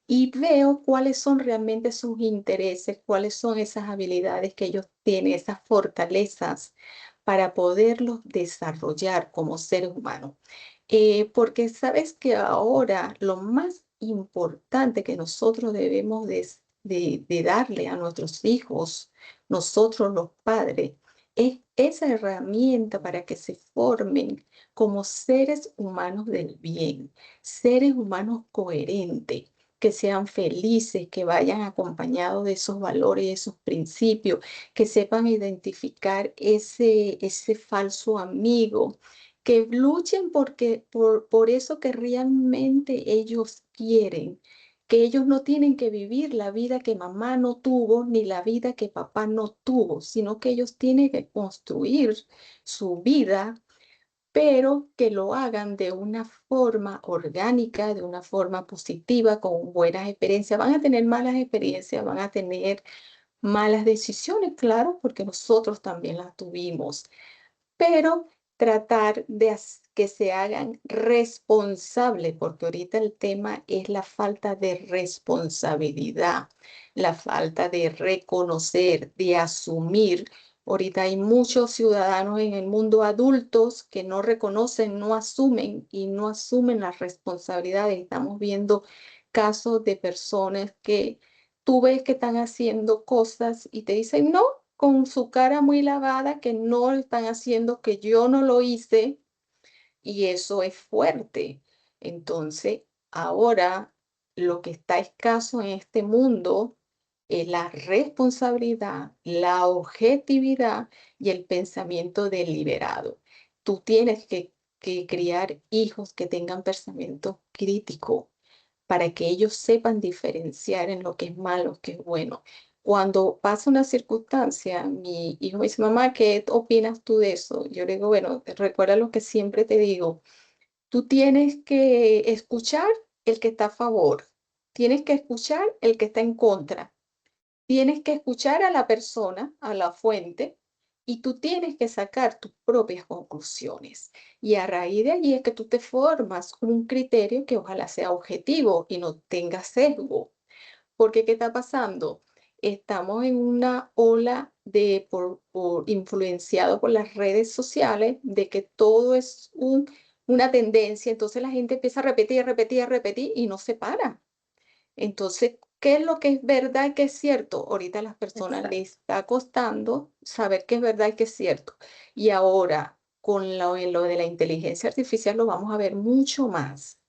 B: y veo cuáles son realmente sus intereses, cuáles son esas habilidades que ellos tienen, esas fortalezas para poderlos desarrollar como seres humanos. Porque sabes que ahora lo más importante que nosotros debemos de darle a nuestros hijos, nosotros los padres, es esa herramienta para que se formen como seres humanos del bien, seres humanos coherentes, que sean felices, que vayan acompañados de esos valores y esos principios, que sepan identificar ese falso amigo, que luchen por eso que realmente ellos quieren, que ellos no tienen que vivir la vida que mamá no tuvo ni la vida que papá no tuvo, sino que ellos tienen que construir su vida, pero que lo hagan de una forma orgánica, de una forma positiva, con buenas experiencias. Van a tener malas experiencias, van a tener malas decisiones, claro, porque nosotros también las tuvimos, pero tratar de que se hagan responsables, porque ahorita el tema es la falta de responsabilidad, la falta de reconocer, de asumir. Ahorita hay muchos ciudadanos en el mundo adultos que no reconocen, no asumen y no asumen las responsabilidades. Estamos viendo casos de personas que tú ves que están haciendo cosas y te dicen, no, con su cara muy lavada, que no lo están haciendo, que yo no lo hice, y eso es fuerte. Entonces, ahora lo que está escaso en este mundo es la responsabilidad, la objetividad y el pensamiento deliberado. Tú tienes que criar hijos que tengan pensamiento crítico, para que ellos sepan diferenciar en lo que es malo, que es bueno. Cuando pasa una circunstancia, mi hijo me dice, mamá, ¿qué opinas tú de eso? Yo le digo, bueno, recuerda lo que siempre te digo, tú tienes que escuchar el que está a favor, tienes que escuchar el que está en contra, tienes que escuchar a la persona, a la fuente, y tú tienes que sacar tus propias conclusiones. Y a raíz de allí es que tú te formas un criterio que ojalá sea objetivo y no tenga sesgo. Porque, ¿qué está pasando? Estamos en una ola influenciado por las redes sociales, de que todo es una tendencia, entonces la gente empieza a repetir, a repetir, a repetir y no se para. Entonces, ¿qué es lo que es verdad y qué es cierto? Ahorita a las personas
A: exacto.
B: les está costando saber qué es verdad y qué es cierto. Y ahora, con lo de la inteligencia artificial, lo vamos a ver mucho más.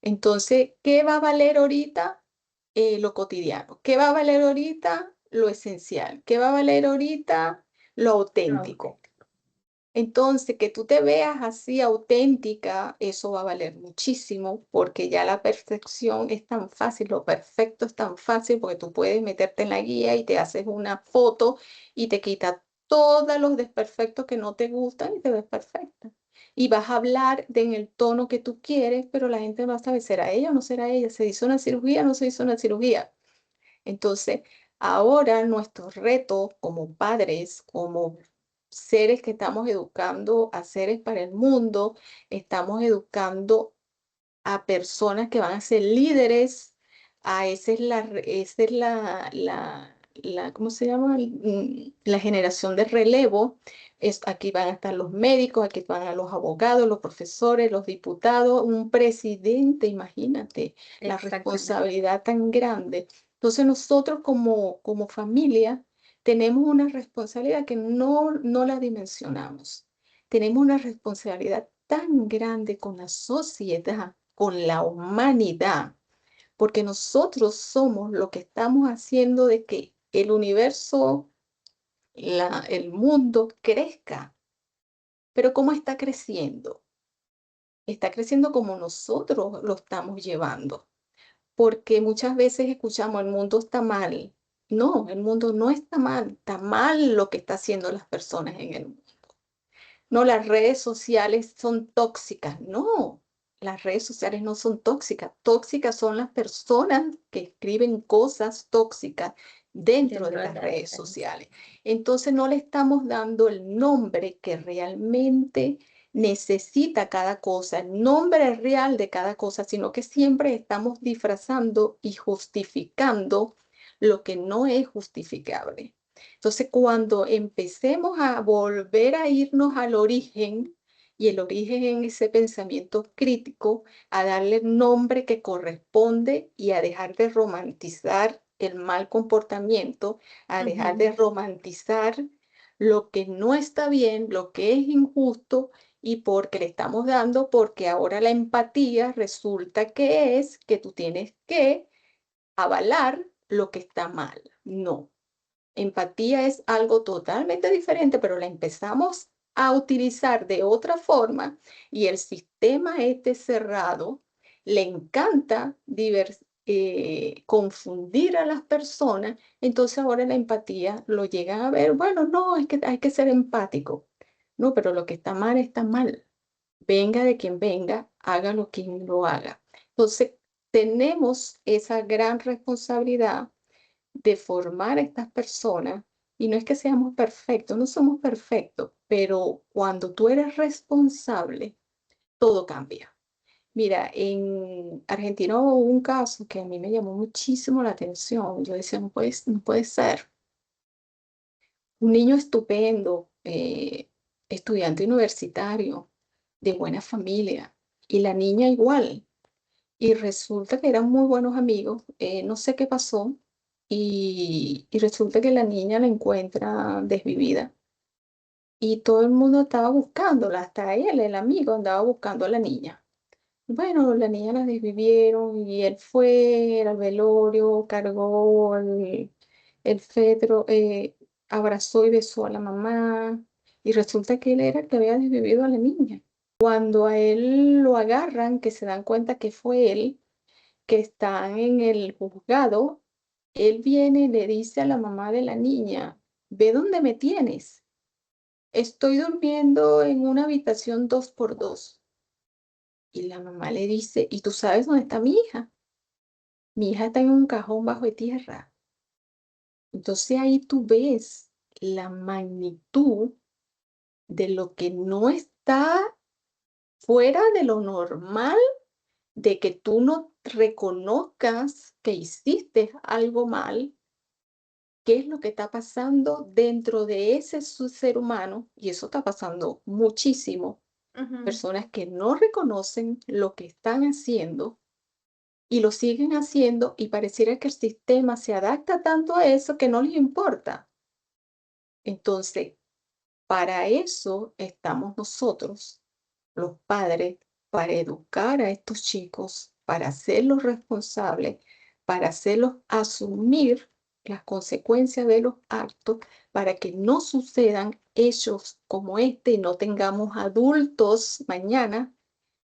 B: Entonces, ¿qué va a valer ahorita? Lo cotidiano. ¿Qué va a valer ahorita? Lo esencial. ¿Qué va a valer ahorita? Lo auténtico.
A: Auténtico.
B: Entonces, que tú te veas así auténtica, eso va a valer muchísimo, porque ya la perfección es tan fácil, lo perfecto es tan fácil, porque tú puedes meterte en la guía y te haces una foto y te quita todos los desperfectos que no te gustan y te ves perfecta. Y vas a hablar en el tono que tú quieres, pero la gente no va a saber, ¿será ella o no será ella? ¿Se hizo una cirugía o no se hizo una cirugía? Entonces, ahora nuestro reto como padres, como seres que estamos educando a seres para el mundo, estamos educando a personas que van a ser líderes. Esa es esa es ¿cómo se llama? La generación de relevo. Aquí van a estar los médicos, aquí van a los abogados, los profesores, los diputados, un presidente, imagínate la
A: Exactamente.
B: responsabilidad tan grande. Entonces nosotros como familia tenemos una responsabilidad que no la dimensionamos. Tenemos una responsabilidad tan grande con la sociedad, con la humanidad, porque nosotros somos lo que estamos haciendo de que el universo, el mundo crezca. Pero ¿cómo está creciendo? Está creciendo como nosotros lo estamos llevando. Porque muchas veces escuchamos, el mundo está mal. No, el mundo no está mal lo que están haciendo las personas en el mundo. No, las redes sociales son tóxicas. No, las redes sociales no son tóxicas. Tóxicas son las personas que escriben cosas tóxicas dentro de
A: dentro de
B: las
A: las
B: redes
A: redes.
B: sociales. Entonces no le estamos dando el nombre que realmente necesita cada cosa, el nombre real de cada cosa, sino que siempre estamos disfrazando y justificando lo que no es justificable. Entonces, cuando empecemos a volver a irnos al origen, y el origen en ese pensamiento crítico, a darle el nombre que corresponde y a dejar de romantizar el mal comportamiento, a dejar
A: Ujú.
B: de romantizar lo que no está bien, lo que es injusto, y porque le estamos dando, porque ahora la empatía resulta que es que tú tienes que avalar lo que está mal. No. Empatía es algo totalmente diferente, pero la empezamos a utilizar de otra forma y el sistema este cerrado le encanta confundir a las personas, entonces ahora la empatía lo llegan a ver, bueno, no, es que hay que ser empático. No, pero lo que está mal. Venga de quien venga, hágalo quien lo haga. Entonces, tenemos esa gran responsabilidad de formar a estas personas, y no es que seamos perfectos, no somos perfectos, pero cuando tú eres responsable, todo cambia. Mira, en Argentina hubo un caso que a mí me llamó muchísimo la atención. Yo decía, no puede ser. Un niño estupendo, estudiante universitario, de buena familia, y la niña igual. Y resulta que eran muy buenos amigos, no sé qué pasó, y resulta que la niña la encuentra desvivida y todo el mundo estaba buscándola, hasta él, el amigo, andaba buscando a la niña. Bueno, la niña la desvivieron y él fue al velorio, cargó el féretro, abrazó y besó a la mamá, y resulta que él era el que había desvivido a la niña. Cuando a él lo agarran, que se dan cuenta que fue él, que están en el juzgado, él viene y le dice a la mamá de la niña, ve dónde me tienes. Estoy durmiendo en una habitación 2x2. Y la mamá le dice, ¿y tú sabes dónde está mi hija? Mi hija está en un cajón bajo de tierra. Entonces ahí tú ves la magnitud de lo que no está fuera de lo normal, de que tú no reconozcas que hiciste algo mal, qué es lo que está pasando dentro de ese ser humano, y eso está pasando muchísimo.
A: Ujú.
B: Personas que no reconocen lo que están haciendo y lo siguen haciendo, y pareciera que el sistema se adapta tanto a eso que no les importa. Entonces, para eso estamos nosotros, los padres, para educar a estos chicos, para hacerlos responsables, para hacerlos asumir las consecuencias de los actos, para que no sucedan hechos como este y no tengamos adultos mañana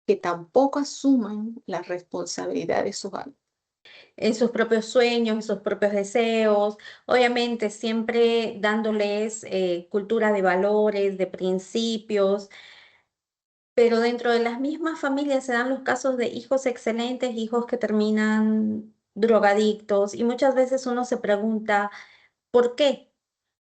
B: que tampoco asuman la responsabilidad de sus actos.
A: En sus propios sueños, en sus propios deseos, obviamente siempre dándoles cultura de valores, de principios, pero dentro de las mismas familias se dan los casos de hijos excelentes, hijos que terminan drogadictos, y muchas veces uno se pregunta, ¿por qué?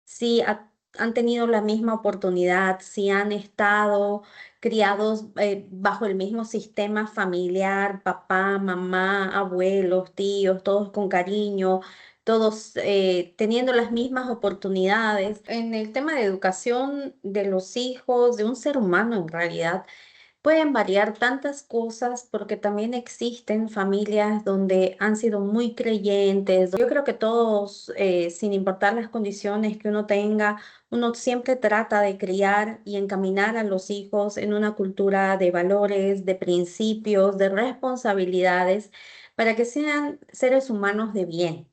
A: Si han tenido la misma oportunidad, si han estado criados bajo el mismo sistema familiar, papá, mamá, abuelos, tíos, todos con cariño, todos teniendo las mismas oportunidades. En el tema de educación de los hijos, de un ser humano en realidad, Pueden variar tantas cosas porque también existen familias donde han sido muy creyentes. Yo creo que todos, sin importar las condiciones que uno tenga, uno siempre trata de criar y encaminar a los hijos en una cultura de valores, de principios, de responsabilidades, para que sean seres humanos de bien,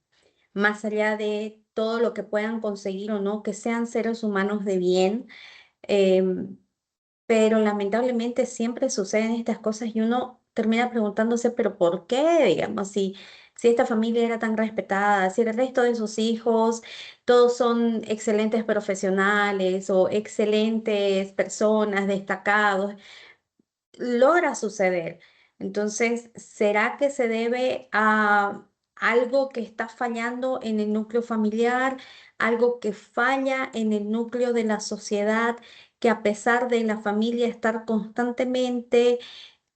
A: más allá de todo lo que puedan conseguir o no, que sean seres humanos de bien. em, pero lamentablemente siempre suceden estas cosas y uno termina preguntándose, pero ¿por qué? Digamos, si esta familia era tan respetada, si el resto de sus hijos, todos son excelentes profesionales o excelentes personas, destacados, logra suceder. Entonces, ¿será que se debe a algo que está fallando en el núcleo familiar, algo que falla en el núcleo de la sociedad, que a pesar de la familia estar constantemente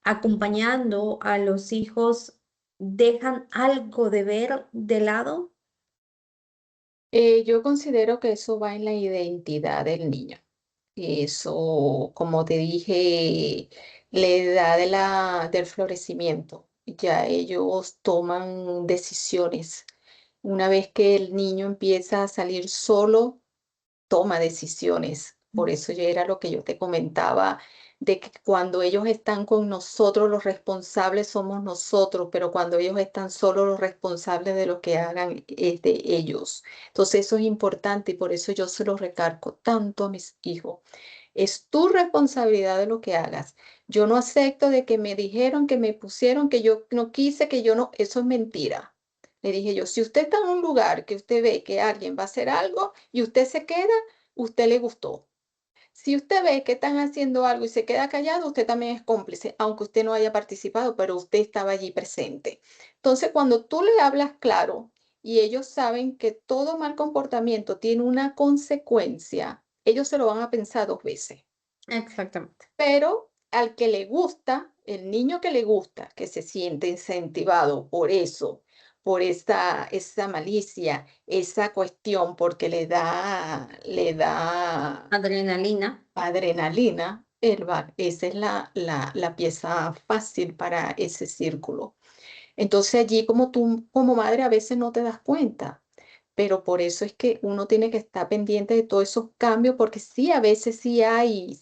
A: acompañando a los hijos, dejan algo de ver de lado?
B: Yo considero que eso va en la identidad del niño. Eso, como te dije, la edad del florecimiento. Ya ellos toman decisiones. Una vez que el niño empieza a salir solo, toma decisiones. Por eso ya era lo que yo te comentaba, de que cuando ellos están con nosotros, los responsables somos nosotros, pero cuando ellos están solos, los responsables de lo que hagan es de ellos. Entonces eso es importante y por eso yo se lo recargo tanto a mis hijos. Es tu responsabilidad de lo que hagas. Yo no acepto de que me dijeron, que me pusieron, que yo no quise, que yo no, eso es mentira. Le dije yo, si usted está en un lugar que usted ve que alguien va a hacer algo y usted se queda, usted le gustó. Si usted ve que están haciendo algo y se queda callado, usted también es cómplice, aunque usted no haya participado, pero usted estaba allí presente. Entonces, cuando tú le hablas claro y ellos saben que todo mal comportamiento tiene una consecuencia, ellos se lo van a pensar dos veces.
A: Exactamente.
B: Pero al que le gusta, el niño que le gusta, que se siente incentivado por eso, por esa malicia, esa cuestión, porque le da
A: Adrenalina.
B: adrenalina, esa es la pieza fácil para ese círculo. Entonces allí como tú como madre a veces no te das cuenta, pero por eso es que uno tiene que estar pendiente de todos esos cambios, porque sí, a veces sí hay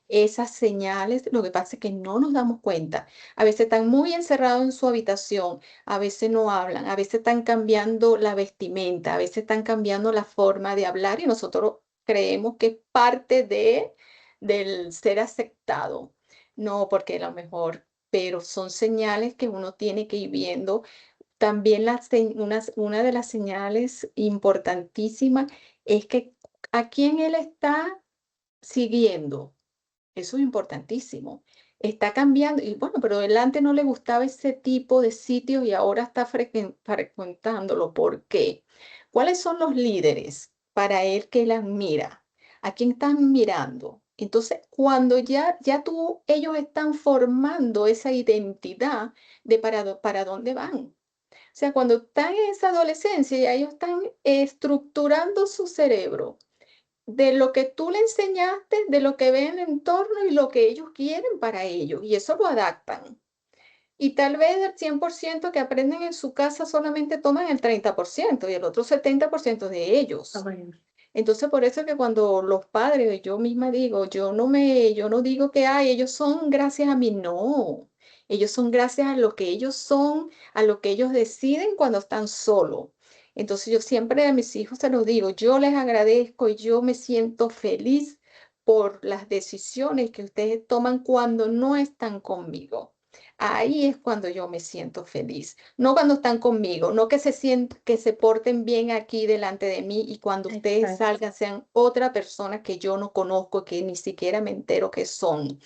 B: esas señales, lo que pasa es que no nos damos cuenta. A veces están muy encerrados en su habitación, a veces no hablan, a veces están cambiando la vestimenta, a veces están cambiando la forma de hablar y nosotros creemos que es parte del ser aceptado. No, porque a lo mejor, pero son señales que uno tiene que ir viendo. También una de las señales importantísimas es que a quién él está siguiendo. Eso es importantísimo. Está cambiando, y bueno, pero él antes no le gustaba ese tipo de sitios y ahora está frecuentándolo. ¿Por qué? ¿Cuáles son los líderes para él que él admira? ¿A quién están mirando? Entonces, cuando ellos están formando esa identidad de para dónde van. O sea, cuando están en esa adolescencia, ya ellos están estructurando su cerebro de lo que tú le enseñaste, de lo que ven en el entorno y lo que ellos quieren para ellos, y eso lo adaptan. Y tal vez del 100% que aprenden en su casa solamente toman el 30% y el otro 70% de
A: Ah,
B: ellos.
A: bueno.
B: Entonces, por eso es que cuando los padres, yo misma digo, yo no digo que, ay, ellos son gracias a mí, no. Ellos son gracias a lo que ellos son, a lo que ellos deciden cuando están solos. Entonces, yo siempre a mis hijos se los digo, yo les agradezco y yo me siento feliz por las decisiones que ustedes toman cuando no están conmigo. Ahí es cuando yo me siento feliz. No cuando están conmigo, no que se porten bien aquí delante de mí y cuando ustedes
A: Exacto.
B: salgan sean otra persona que yo no conozco, que ni siquiera me entero que son.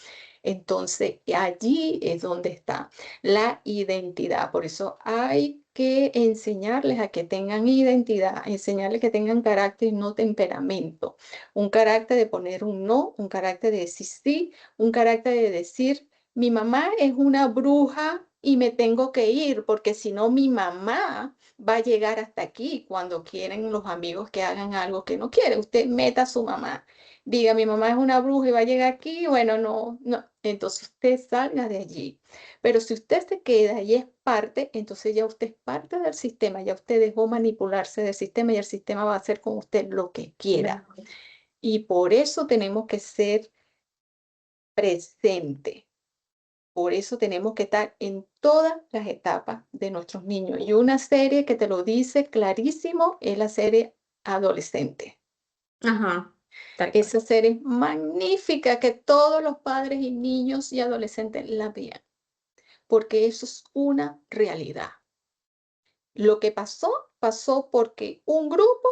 B: Entonces, allí es donde está la identidad. Por eso hay que enseñarles a que tengan identidad, enseñarles que tengan carácter y no temperamento. Un carácter de poner un no, un carácter de decir sí, un carácter de decir mi mamá es una bruja y me tengo que ir porque si no mi mamá va a llegar hasta aquí cuando quieren los amigos que hagan algo que no quiere. Usted meta a su mamá. diga, mi mamá es una bruja y va a llegar aquí, bueno, no, no, entonces usted salga de allí. Pero si usted se queda y es parte, entonces ya usted es parte del sistema, ya usted dejó manipularse del sistema y el sistema va a hacer con usted lo que quiera.
A: Claro.
B: Y por eso tenemos que ser presente. Por eso tenemos que estar en todas las etapas de nuestros niños. Y una serie que te lo dice clarísimo es la serie Adolescente.
A: Ajá, tal cual.
B: Esa serie es magnífica que todos los padres y niños y adolescentes la vean, porque eso es una realidad. Lo que pasó, pasó porque un grupo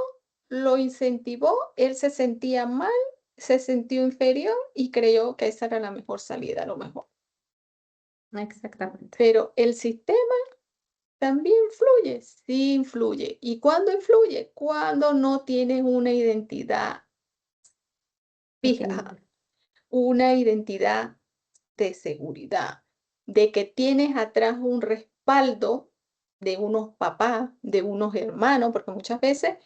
B: lo incentivó, él se sentía mal, se sintió inferior y creyó que esa era la mejor salida, lo mejor.
A: Exactamente.
B: Pero el sistema también influye, sí influye. ¿Y cuándo influye? Cuando no tienes una identidad fija,
A: Definitivo.
B: una identidad de seguridad, de que tienes atrás un respaldo de unos papás, de unos hermanos, porque muchas veces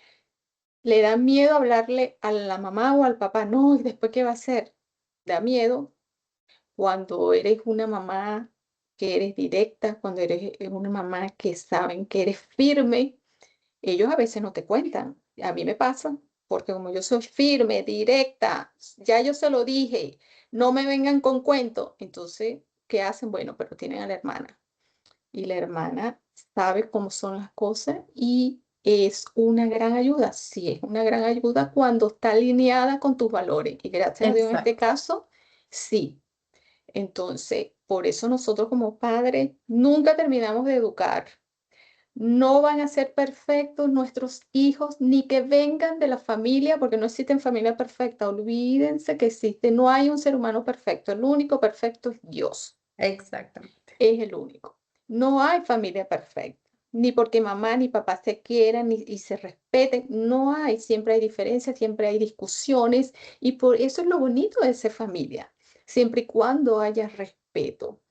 B: le da miedo hablarle a la mamá o al papá, no, ¿y después qué va a hacer? Da miedo cuando eres una mamá que eres directa, cuando eres una mamá que saben que eres firme. Ellos a veces no te cuentan. A mí me pasa, porque como yo soy firme, directa, ya yo se lo dije, no me vengan con cuentos. Entonces, ¿qué hacen? Bueno, pero tienen a la hermana. Y la hermana sabe cómo son las cosas y es una gran ayuda. Sí, es una gran ayuda cuando está alineada con tus valores. Y gracias a Dios en este
A: Exacto.
B: caso, sí. Entonces, por eso nosotros como padres nunca terminamos de educar. No van a ser perfectos nuestros hijos, ni que vengan de la familia, porque no existen familia perfecta. Olvídense que existe, no hay un ser humano perfecto. El único perfecto es Dios,
A: Exactamente.
B: es el único. No hay familia perfecta, ni porque mamá ni papá se quieran y se respeten. No hay, siempre hay diferencias, siempre hay discusiones, y por eso es lo bonito de ser familia, siempre y cuando haya respeto.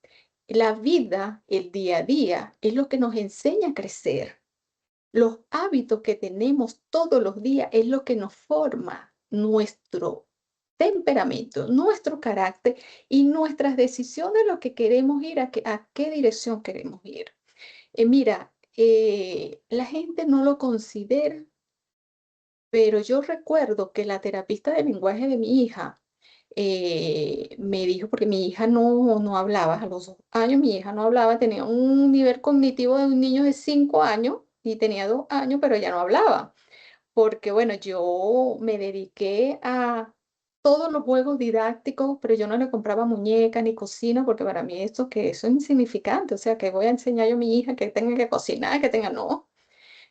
B: La vida, el día a día, es lo que nos enseña a crecer. Los hábitos que tenemos todos los días es lo que nos forma nuestro temperamento, nuestro carácter y nuestras decisiones, lo que queremos ir, a qué dirección queremos ir. Mira, la gente no lo considera, pero yo recuerdo que la terapista de lenguaje de mi hija me dijo, porque mi hija no hablaba, a los 2 años mi hija no hablaba, tenía un nivel cognitivo de un niño de 5 años y tenía 2 años, pero ella no hablaba. Porque bueno, yo me dediqué a todos los juegos didácticos, pero yo no le compraba muñecas ni cocina, porque para mí eso es insignificante. O sea, que voy a enseñar yo a mi hija que tenga que cocinar, que tenga, no.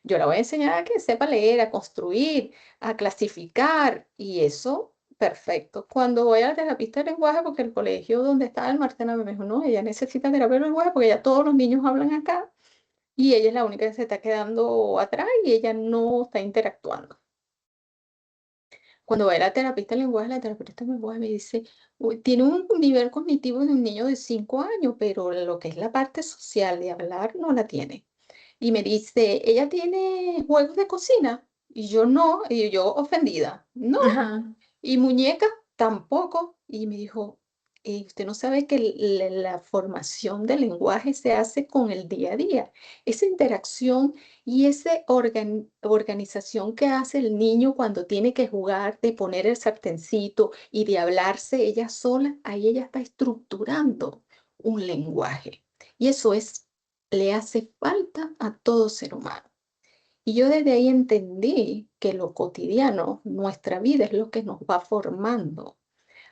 B: Yo la voy a enseñar a que sepa leer, a construir, a clasificar, y eso, perfecto. Cuando voy a la terapista de lenguaje, porque el colegio donde estaba el Martena me dijo, no, ella necesita terapia de lenguaje porque ya todos los niños hablan acá y ella es la única que se está quedando atrás y ella no está interactuando. Cuando va a la terapista de lenguaje, la terapeuta de lenguaje me dice, "Uy, tiene un nivel cognitivo de un niño de 5 años, pero lo que es la parte social de hablar no la tiene". Y me dice, ¿ella tiene juegos de cocina? Y yo no, y yo ofendida, no.
A: Ajá.
B: Y muñecas tampoco. Y me dijo, usted no sabe que la formación del lenguaje se hace con el día a día. Esa interacción y esa organización que hace el niño cuando tiene que jugar, de poner el sartencito y de hablarse ella sola, ahí ella está estructurando un lenguaje. Y eso le hace falta a todo ser humano. Y yo desde ahí entendí que lo cotidiano, nuestra vida es lo que nos va formando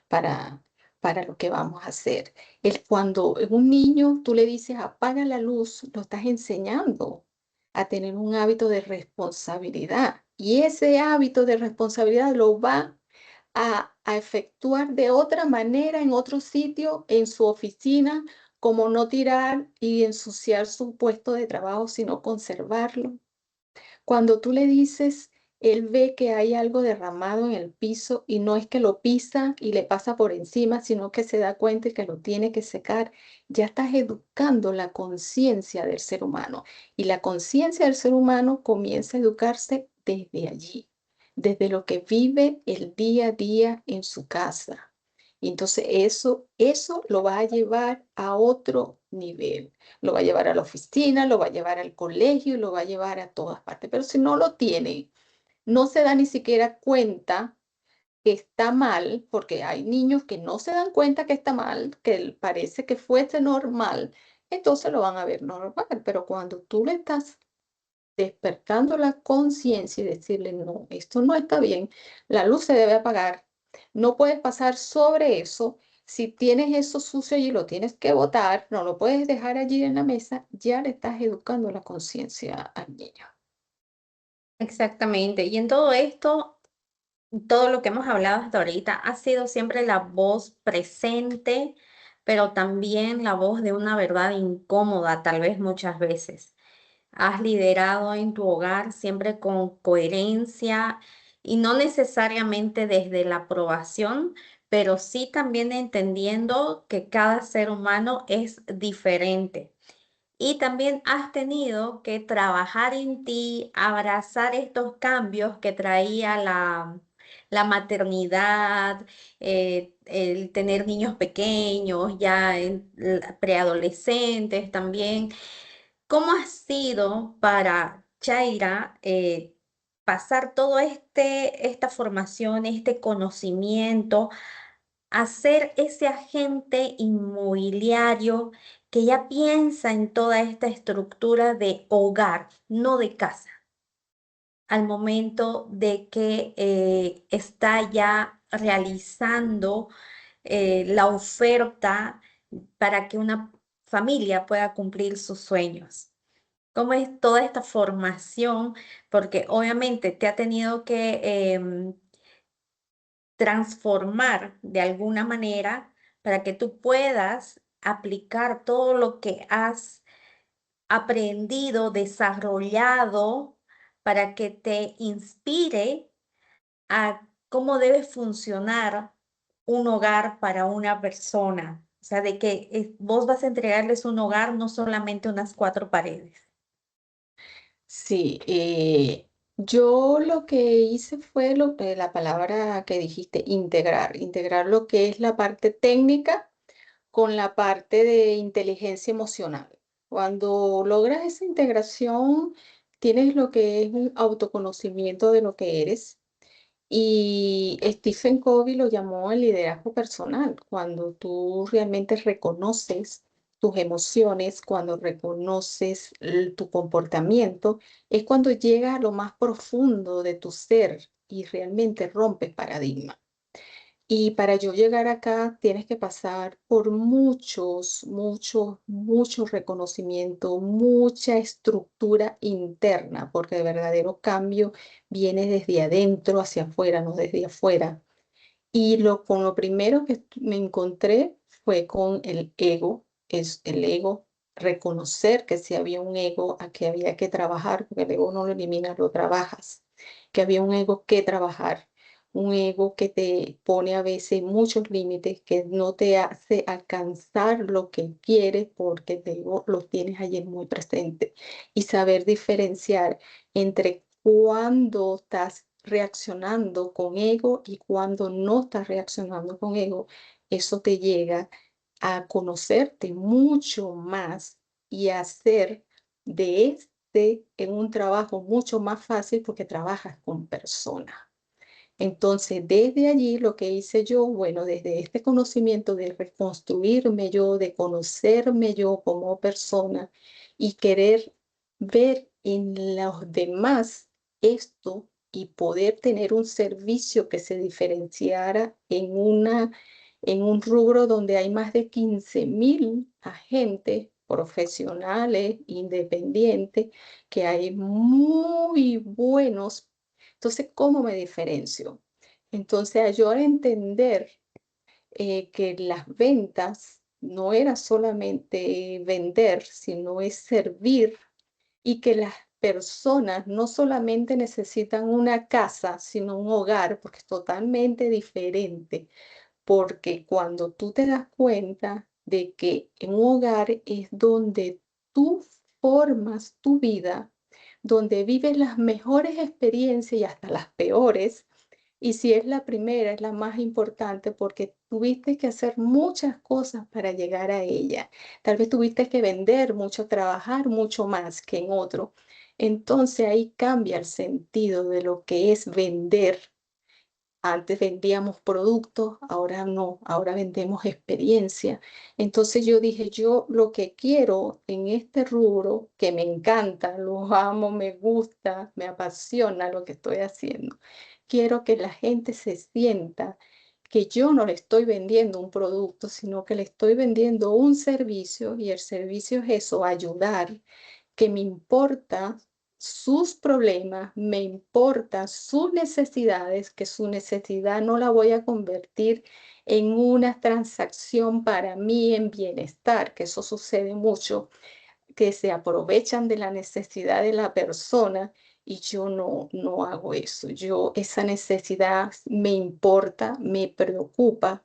B: para, para lo que vamos a hacer. Es cuando un niño tú le dices apaga la luz, lo estás enseñando a tener un hábito de responsabilidad. Y ese hábito de responsabilidad lo va a efectuar de otra manera en otro sitio, en su oficina, como no tirar y ensuciar su puesto de trabajo, sino conservarlo. Cuando tú le dices, él ve que hay algo derramado en el piso y no es que lo pisa y le pasa por encima, sino que se da cuenta y que lo tiene que secar, ya estás educando la conciencia del ser humano. Y la conciencia del ser humano comienza a educarse desde allí, desde lo que vive el día a día en su casa. Y entonces eso lo va a llevar a otro nivel. Lo va a llevar a la oficina, lo va a llevar al colegio, lo va a llevar a todas partes. Pero si no lo tiene, no se da ni siquiera cuenta que está mal, porque hay niños que no se dan cuenta que está mal, que parece que fuese normal, entonces lo van a ver normal. Pero cuando tú le estás despertando la conciencia y decirle, no, esto no está bien, la luz se debe apagar, no puedes pasar sobre eso, si tienes eso sucio y lo tienes que botar, no lo puedes dejar allí en la mesa, ya le estás educando la conciencia al niño.
A: Exactamente. Y en todo esto, todo lo que hemos hablado hasta ahorita ha sido siempre la voz presente, pero también la voz de una verdad incómoda, tal vez muchas veces. Has liderado en tu hogar siempre con coherencia y no necesariamente desde la aprobación, pero sí también entendiendo que cada ser humano es diferente. Y también has tenido que trabajar en ti, abrazar estos cambios que traía la maternidad, el tener niños pequeños, ya preadolescentes también. ¿Cómo ha sido para Chaira pasar todo esta formación, este conocimiento, a ser ese agente inmobiliario que ya piensa en toda esta estructura de hogar, no de casa, al momento de que está ya realizando la oferta para que una familia pueda cumplir sus sueños? ¿Cómo es toda esta formación? Porque obviamente te ha tenido que transformar de alguna manera para que tú puedas aplicar todo lo que has aprendido, desarrollado, para que te inspire a cómo debe funcionar un hogar para una persona. O sea, de que vos vas a entregarles un hogar, no solamente unas cuatro paredes.
B: Sí, yo lo que hice fue la palabra que dijiste, integrar lo que es la parte técnica con la parte de inteligencia emocional. Cuando logras esa integración, tienes lo que es un autoconocimiento de lo que eres. Y Stephen Covey lo llamó el liderazgo personal, cuando tú realmente reconoces tus emociones, cuando reconoces tu comportamiento, es cuando llegas a lo más profundo de tu ser y realmente rompes paradigma. Y para yo llegar acá tienes que pasar por mucho reconocimiento, mucha estructura interna, porque el verdadero cambio viene desde adentro hacia afuera, no desde afuera. Y con lo primero que me encontré fue con el ego, es el ego, reconocer que si había un ego a que había que trabajar, porque el ego no lo eliminas, lo trabajas, que había un ego que trabajar, un ego que te pone a veces muchos límites, que no te hace alcanzar lo que quieres porque el ego lo tienes allí muy presente. Y saber diferenciar entre cuando estás reaccionando con ego y cuando no estás reaccionando con ego, eso te llega a conocerte mucho más y a hacer de en un trabajo mucho más fácil porque trabajas con personas. Entonces, desde allí lo que hice yo, bueno, desde este conocimiento de reconstruirme yo, de conocerme yo como persona y querer ver en los demás esto y poder tener un servicio que se diferenciara en un rubro donde hay más de 15.000 agentes profesionales, independientes, que hay muy buenos. Entonces, ¿cómo me diferencio? Entonces, yo al entender que las ventas no era solamente vender, sino es servir y que las personas no solamente necesitan una casa, sino un hogar, porque es totalmente diferente, porque cuando tú te das cuenta de que en un hogar es donde tú formas tu vida, donde vives las mejores experiencias y hasta las peores. Y si es la primera, es la más importante porque tuviste que hacer muchas cosas para llegar a ella. Tal vez tuviste que vender mucho, trabajar mucho más que en otro. Entonces ahí cambia el sentido de lo que es vender. Antes vendíamos productos, ahora no, ahora vendemos experiencia. Entonces yo dije, yo lo que quiero en este rubro, que me encanta, lo amo, me gusta, me apasiona lo que estoy haciendo. Quiero que la gente se sienta que yo no le estoy vendiendo un producto, sino que le estoy vendiendo un servicio y el servicio es eso, ayudar, que me importa sus problemas, me importa sus necesidades, que su necesidad no la voy a convertir en una transacción para mí en bienestar, que eso sucede mucho, que se aprovechan de la necesidad de la persona y yo no hago eso. Yo esa necesidad me importa, me preocupa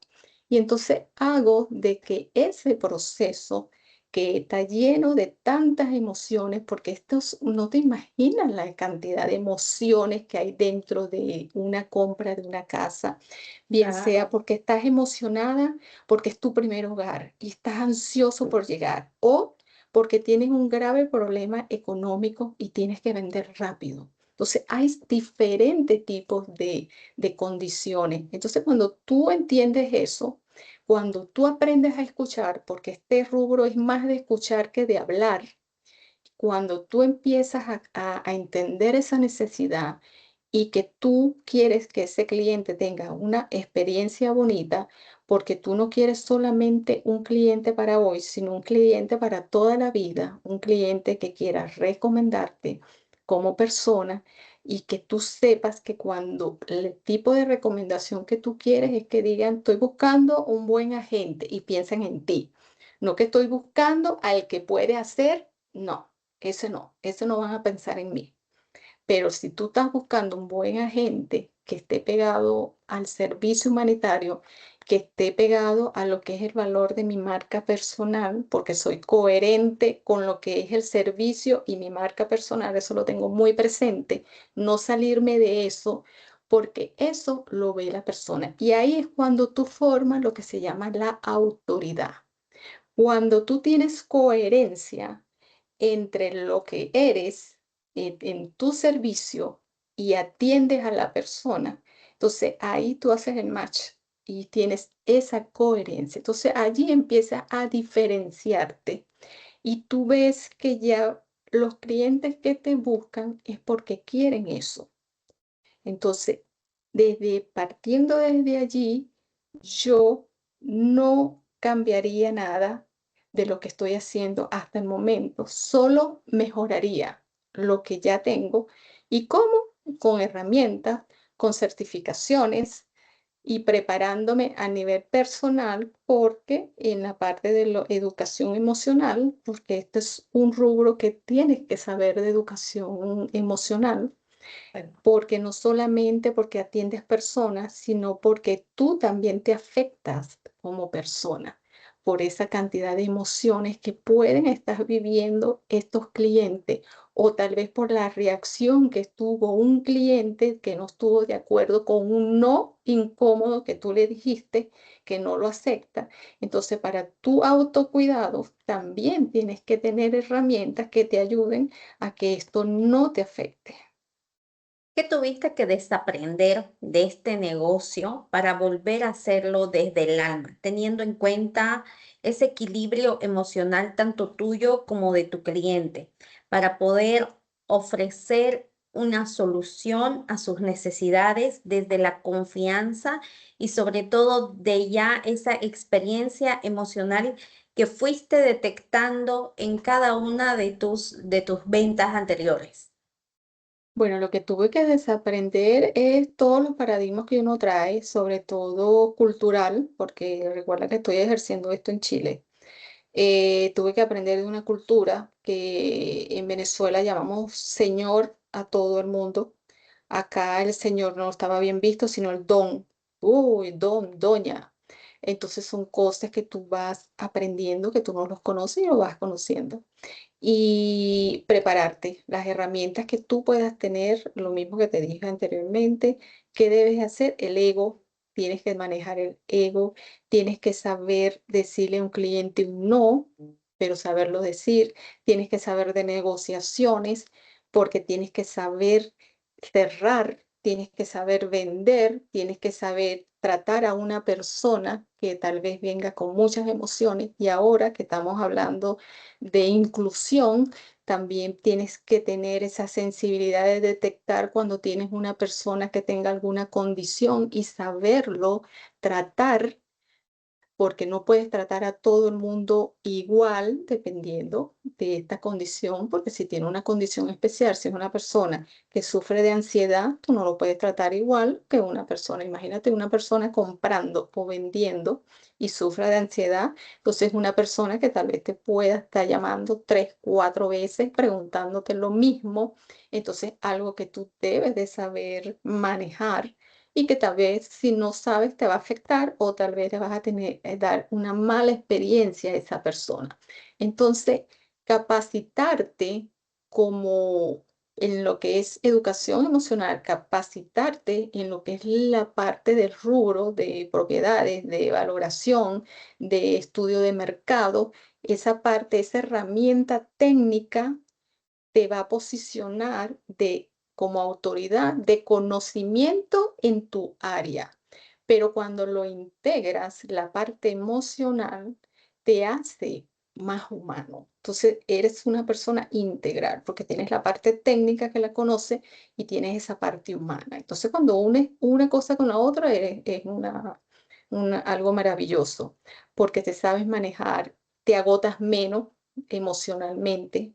B: y entonces hago de que ese proceso que está lleno de tantas emociones, porque estos no te imaginas la cantidad de emociones que hay dentro de una compra de una casa, bien sea
A: Claro.
B: porque estás emocionada porque es tu primer hogar y estás ansioso por llegar o porque tienes un grave problema económico y tienes que vender rápido. Entonces, hay diferentes tipos de condiciones. Entonces, cuando tú entiendes eso, cuando tú aprendes a escuchar, porque este rubro es más de escuchar que de hablar, cuando tú empiezas a entender esa necesidad y que tú quieres que ese cliente tenga una experiencia bonita, porque tú no quieres solamente un cliente para hoy, sino un cliente para toda la vida, un cliente que quiera recomendarte como persona y que tú sepas que cuando el tipo de recomendación que tú quieres es que digan, estoy buscando un buen agente y piensen en ti, no que estoy buscando al que puede hacer, no. Ese no van a pensar en mí. Pero si tú estás buscando un buen agente que esté pegado al servicio humanitario, que esté pegado a lo que es el valor de mi marca personal, porque soy coherente con lo que es el servicio y mi marca personal, eso lo tengo muy presente, no salirme de eso, porque eso lo ve la persona. Y ahí es cuando tú formas lo que se llama la autoridad. Cuando tú tienes coherencia entre lo que eres en tu servicio y atiendes a la persona, entonces ahí tú haces el match y tienes esa coherencia. Entonces allí empiezas a diferenciarte y tú ves que ya los clientes que te buscan es porque quieren eso. Entonces, partiendo desde allí, yo no cambiaría nada de lo que estoy haciendo hasta el momento, solo mejoraría lo que ya tengo. ¿Y cómo? Con herramientas, con certificaciones y preparándome a nivel personal, porque en la parte de la educación emocional, porque este es un rubro que tienes que saber de educación emocional,
A: Bueno,
B: porque no solamente porque atiendes personas, sino porque tú también te afectas como persona por esa cantidad de emociones que pueden estar viviendo estos clientes o tal vez por la reacción que tuvo un cliente que no estuvo de acuerdo con un no incómodo que tú le dijiste que no lo acepta. Entonces, para tu autocuidado también tienes que tener herramientas que te ayuden a que esto no te afecte.
A: ¿qué tuviste que desaprender de este negocio para volver a hacerlo desde el alma, teniendo en cuenta ese equilibrio emocional tanto tuyo como de tu cliente, para poder ofrecer una solución a sus necesidades desde la confianza y sobre todo de ya esa experiencia emocional que fuiste detectando en cada una de tus ventas anteriores?
B: Bueno, lo que tuve que desaprender es todos los paradigmas que uno trae, sobre todo cultural, porque recuerda que estoy ejerciendo esto en Chile. Tuve que aprender de una cultura que en Venezuela llamamos señor a todo el mundo. Acá el señor no estaba bien visto, sino el don. Uy, don, doña. Entonces son cosas que tú vas aprendiendo, que tú no los conoces y lo vas conociendo. Y prepararte, las herramientas que tú puedas tener, lo mismo que te dije anteriormente, ¿qué debes hacer? El ego, tienes que manejar el ego, tienes que saber decirle a un cliente un no, pero saberlo decir, tienes que saber de negociaciones, porque tienes que saber cerrar, tienes que saber vender, tienes que saber tratar a una persona que tal vez venga con muchas emociones y ahora que estamos hablando de inclusión, también tienes que tener esa sensibilidad de detectar cuando tienes una persona que tenga alguna condición y saberlo tratar, porque no puedes tratar a todo el mundo igual dependiendo de esta condición, porque si tiene una condición especial, si es una persona que sufre de ansiedad, tú no lo puedes tratar igual que una persona. Imagínate una persona comprando o vendiendo y sufre de ansiedad, entonces una persona que tal vez te pueda estar llamando 3, 4 veces preguntándote lo mismo, entonces algo que tú debes de saber manejar y que tal vez si no sabes te va a afectar o tal vez le vas a tener dar una mala experiencia a esa persona. Entonces, capacitarte como en lo que es educación emocional, capacitarte en lo que es la parte del rubro de propiedades, de valoración, de estudio de mercado, esa parte, esa herramienta técnica te va a posicionar como autoridad de conocimiento en tu área. Pero cuando lo integras, la parte emocional te hace más humano. Entonces, eres una persona integral porque tienes la parte técnica que la conoce y tienes esa parte humana. Entonces, cuando unes una cosa con la otra, es algo maravilloso porque te sabes manejar, te agotas menos emocionalmente,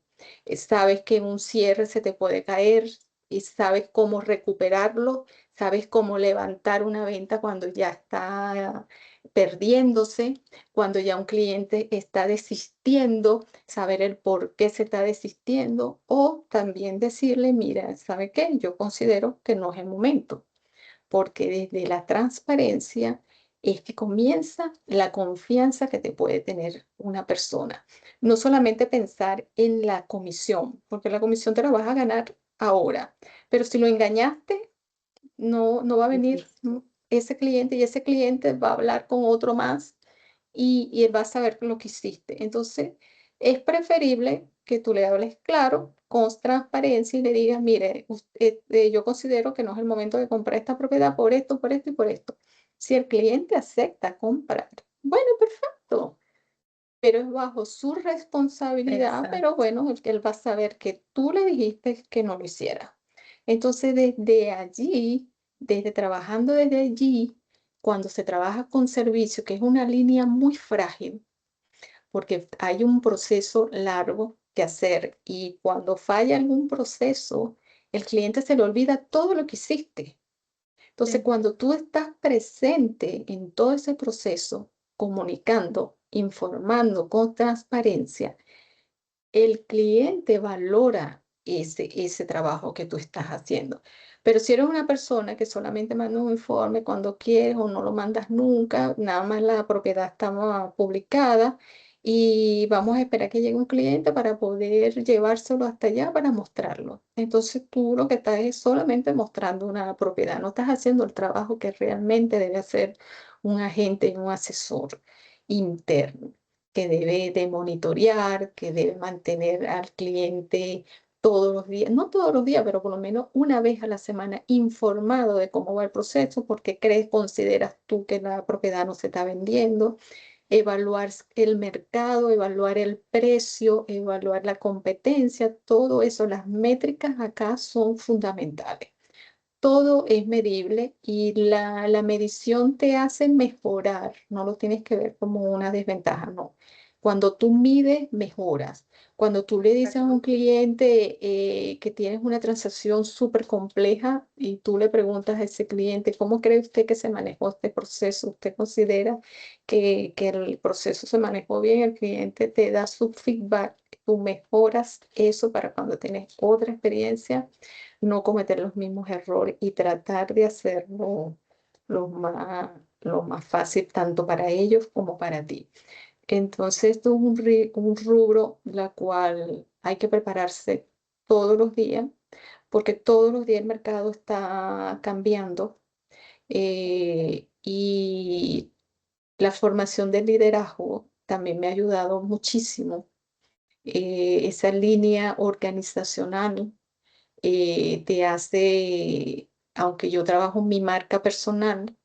B: sabes que un cierre se te puede caer y sabes cómo recuperarlo, sabes cómo levantar una venta cuando ya está perdiéndose, cuando ya un cliente está desistiendo, saber el por qué se está desistiendo o también decirle, mira, ¿sabe qué? Yo considero que no es el momento, porque desde la transparencia es que comienza la confianza que te puede tener una persona. No solamente pensar en la comisión, porque la comisión te la vas a ganar ahora, pero si lo engañaste, no va a venir ese cliente y ese cliente va a hablar con otro más y él va a saber lo que hiciste. Entonces, es preferible que tú le hables claro, con transparencia y le digas, mire, yo considero que no es el momento de comprar esta propiedad por esto y por esto. Si el cliente acepta comprar, bueno, perfecto, pero es bajo su responsabilidad, pero
A: Exacto.
B: bueno, él va a saber que tú le dijiste que no lo hiciera. Entonces, desde allí, desde trabajando desde allí, cuando se trabaja con servicio, que es una línea muy frágil, porque hay un proceso largo que hacer y cuando falla algún proceso, el cliente se le olvida todo lo que hiciste. Entonces,
A: Sí.
B: cuando tú estás presente en todo ese proceso, comunicando, informando con transparencia, el cliente valora ese trabajo que tú estás haciendo. Pero si eres una persona que solamente manda un informe cuando quieres o no lo mandas nunca, nada más la propiedad está publicada y vamos a esperar que llegue un cliente para poder llevárselo hasta allá para mostrarlo. Entonces tú lo que estás es solamente mostrando una propiedad, no estás haciendo el trabajo que realmente debe hacer un agente y un asesor interno que debe de monitorear, que debe mantener al cliente todos los días, no todos los días, pero por lo menos una vez a la semana informado de cómo va el proceso, porque consideras tú que la propiedad no se está vendiendo, evaluar el mercado, evaluar el precio, evaluar la competencia, todo eso, las métricas acá son fundamentales. Todo es medible y la medición te hace mejorar, no lo tienes que ver como una desventaja, no. Cuando tú mides, mejoras. Cuando tú le dices a un cliente que tienes una transacción súper compleja y tú le preguntas a ese cliente, ¿cómo cree usted que se manejó este proceso? ¿Usted considera que el proceso se manejó bien? El cliente te da su feedback, tú mejoras eso para cuando tienes otra experiencia no cometer los mismos errores y tratar de hacerlo lo más lo más fácil tanto para ellos como para ti. Entonces, esto es un rubro la cual hay que prepararse todos los días, porque todos los días el mercado está cambiando, y la formación del liderazgo también me ha ayudado muchísimo. Esa línea organizacional te hace, aunque yo trabajo mi marca personal,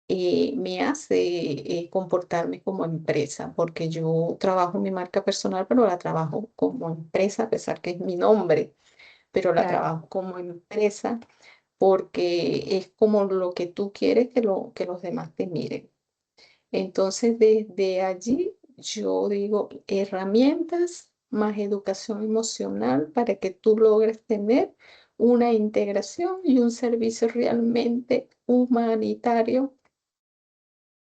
B: me hace comportarme como empresa, porque yo trabajo mi marca personal, pero la trabajo como empresa, a pesar que es mi nombre, pero la
A: Claro.
B: trabajo como empresa porque es como lo que tú quieres que los demás te miren. Entonces, desde allí yo digo herramientas más educación emocional para que tú logres tener una integración y un servicio realmente humanitario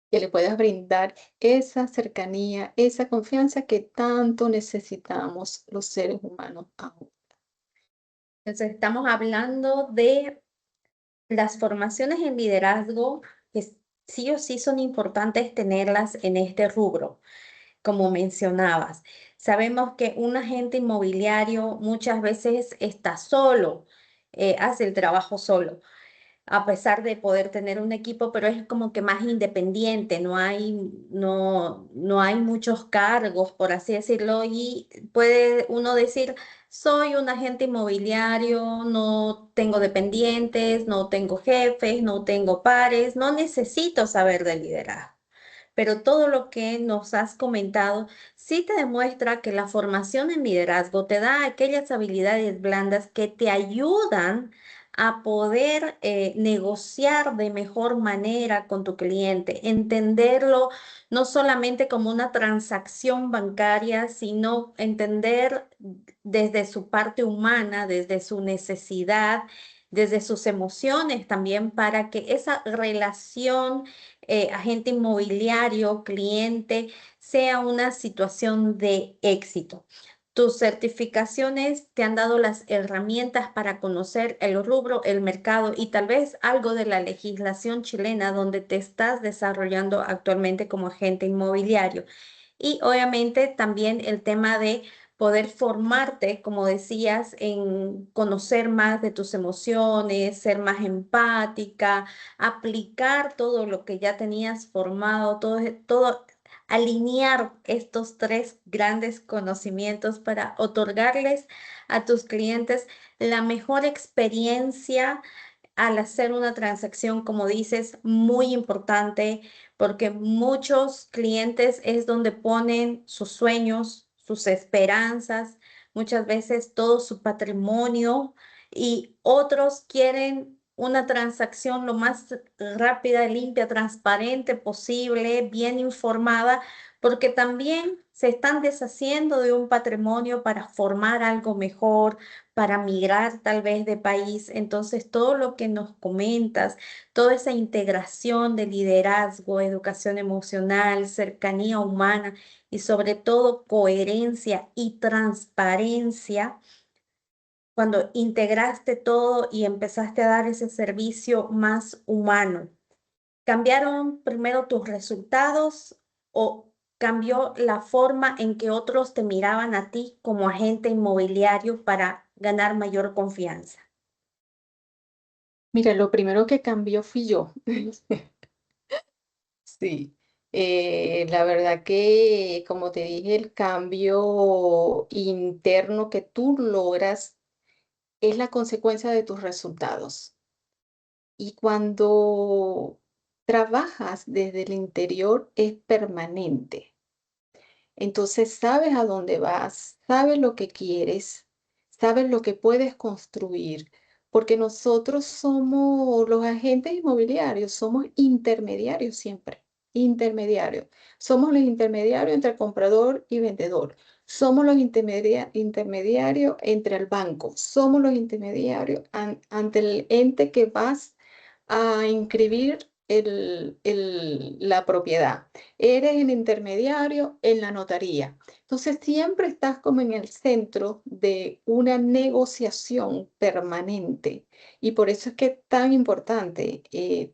B: que le puedas brindar esa cercanía, esa confianza que tanto necesitamos los seres humanos ahora.
A: Entonces, estamos hablando de las formaciones en liderazgo que sí o sí son importantes tenerlas en este rubro, como mencionabas. Sabemos que un agente inmobiliario muchas veces está solo, hace el trabajo solo a pesar de poder tener un equipo, pero es como que más independiente, no hay muchos cargos, por así decirlo, y puede uno decir, soy un agente inmobiliario, no tengo dependientes, no tengo jefes, no tengo pares, no necesito saber de liderazgo. Pero todo lo que nos has comentado sí te demuestra que la formación en liderazgo te da aquellas habilidades blandas que te ayudan a poder negociar de mejor manera con tu cliente, entenderlo no solamente como una transacción bancaria, sino entender desde su parte humana, desde su necesidad, desde sus emociones también, para que esa relación agente inmobiliario, cliente, sea una situación de éxito. Tus certificaciones te han dado las herramientas para conocer el rubro, el mercado y tal vez algo de la legislación chilena donde te estás desarrollando actualmente como agente inmobiliario. Y obviamente también el tema de poder formarte, como decías, en conocer más de tus emociones, ser más empática, aplicar todo lo que ya tenías formado, todo alinear estos tres grandes conocimientos para otorgarles a tus clientes la mejor experiencia al hacer una transacción, como dices, muy importante, porque muchos clientes es donde ponen sus sueños, sus esperanzas, muchas veces todo su patrimonio y otros quieren una transacción lo más rápida, limpia, transparente posible, bien informada, porque también se están deshaciendo de un patrimonio para formar algo mejor, para migrar tal vez de país. Entonces, todo lo que nos comentas, toda esa integración de liderazgo, educación emocional, cercanía humana y sobre todo coherencia y transparencia, cuando integraste todo y empezaste a dar ese servicio más humano. ¿Cambiaron primero tus resultados o cambió la forma en que otros te miraban a ti como agente inmobiliario para ganar mayor confianza?
B: Mira, lo primero que cambió fui yo. Sí, la verdad que, como te dije, el cambio interno que tú logras es la consecuencia de tus resultados. Y cuando trabajas desde el interior es permanente. Entonces sabes a dónde vas, sabes lo que quieres, sabes lo que puedes construir, porque nosotros somos los agentes inmobiliarios, somos intermediarios siempre, intermediarios. Somos los intermediarios entre el comprador y vendedor. Somos los intermediarios entre el banco. Somos los intermediarios ante el ente que vas a inscribir la propiedad. Eres el intermediario en la notaría. Entonces, siempre estás como en el centro de una negociación permanente. Y por eso es que es tan importante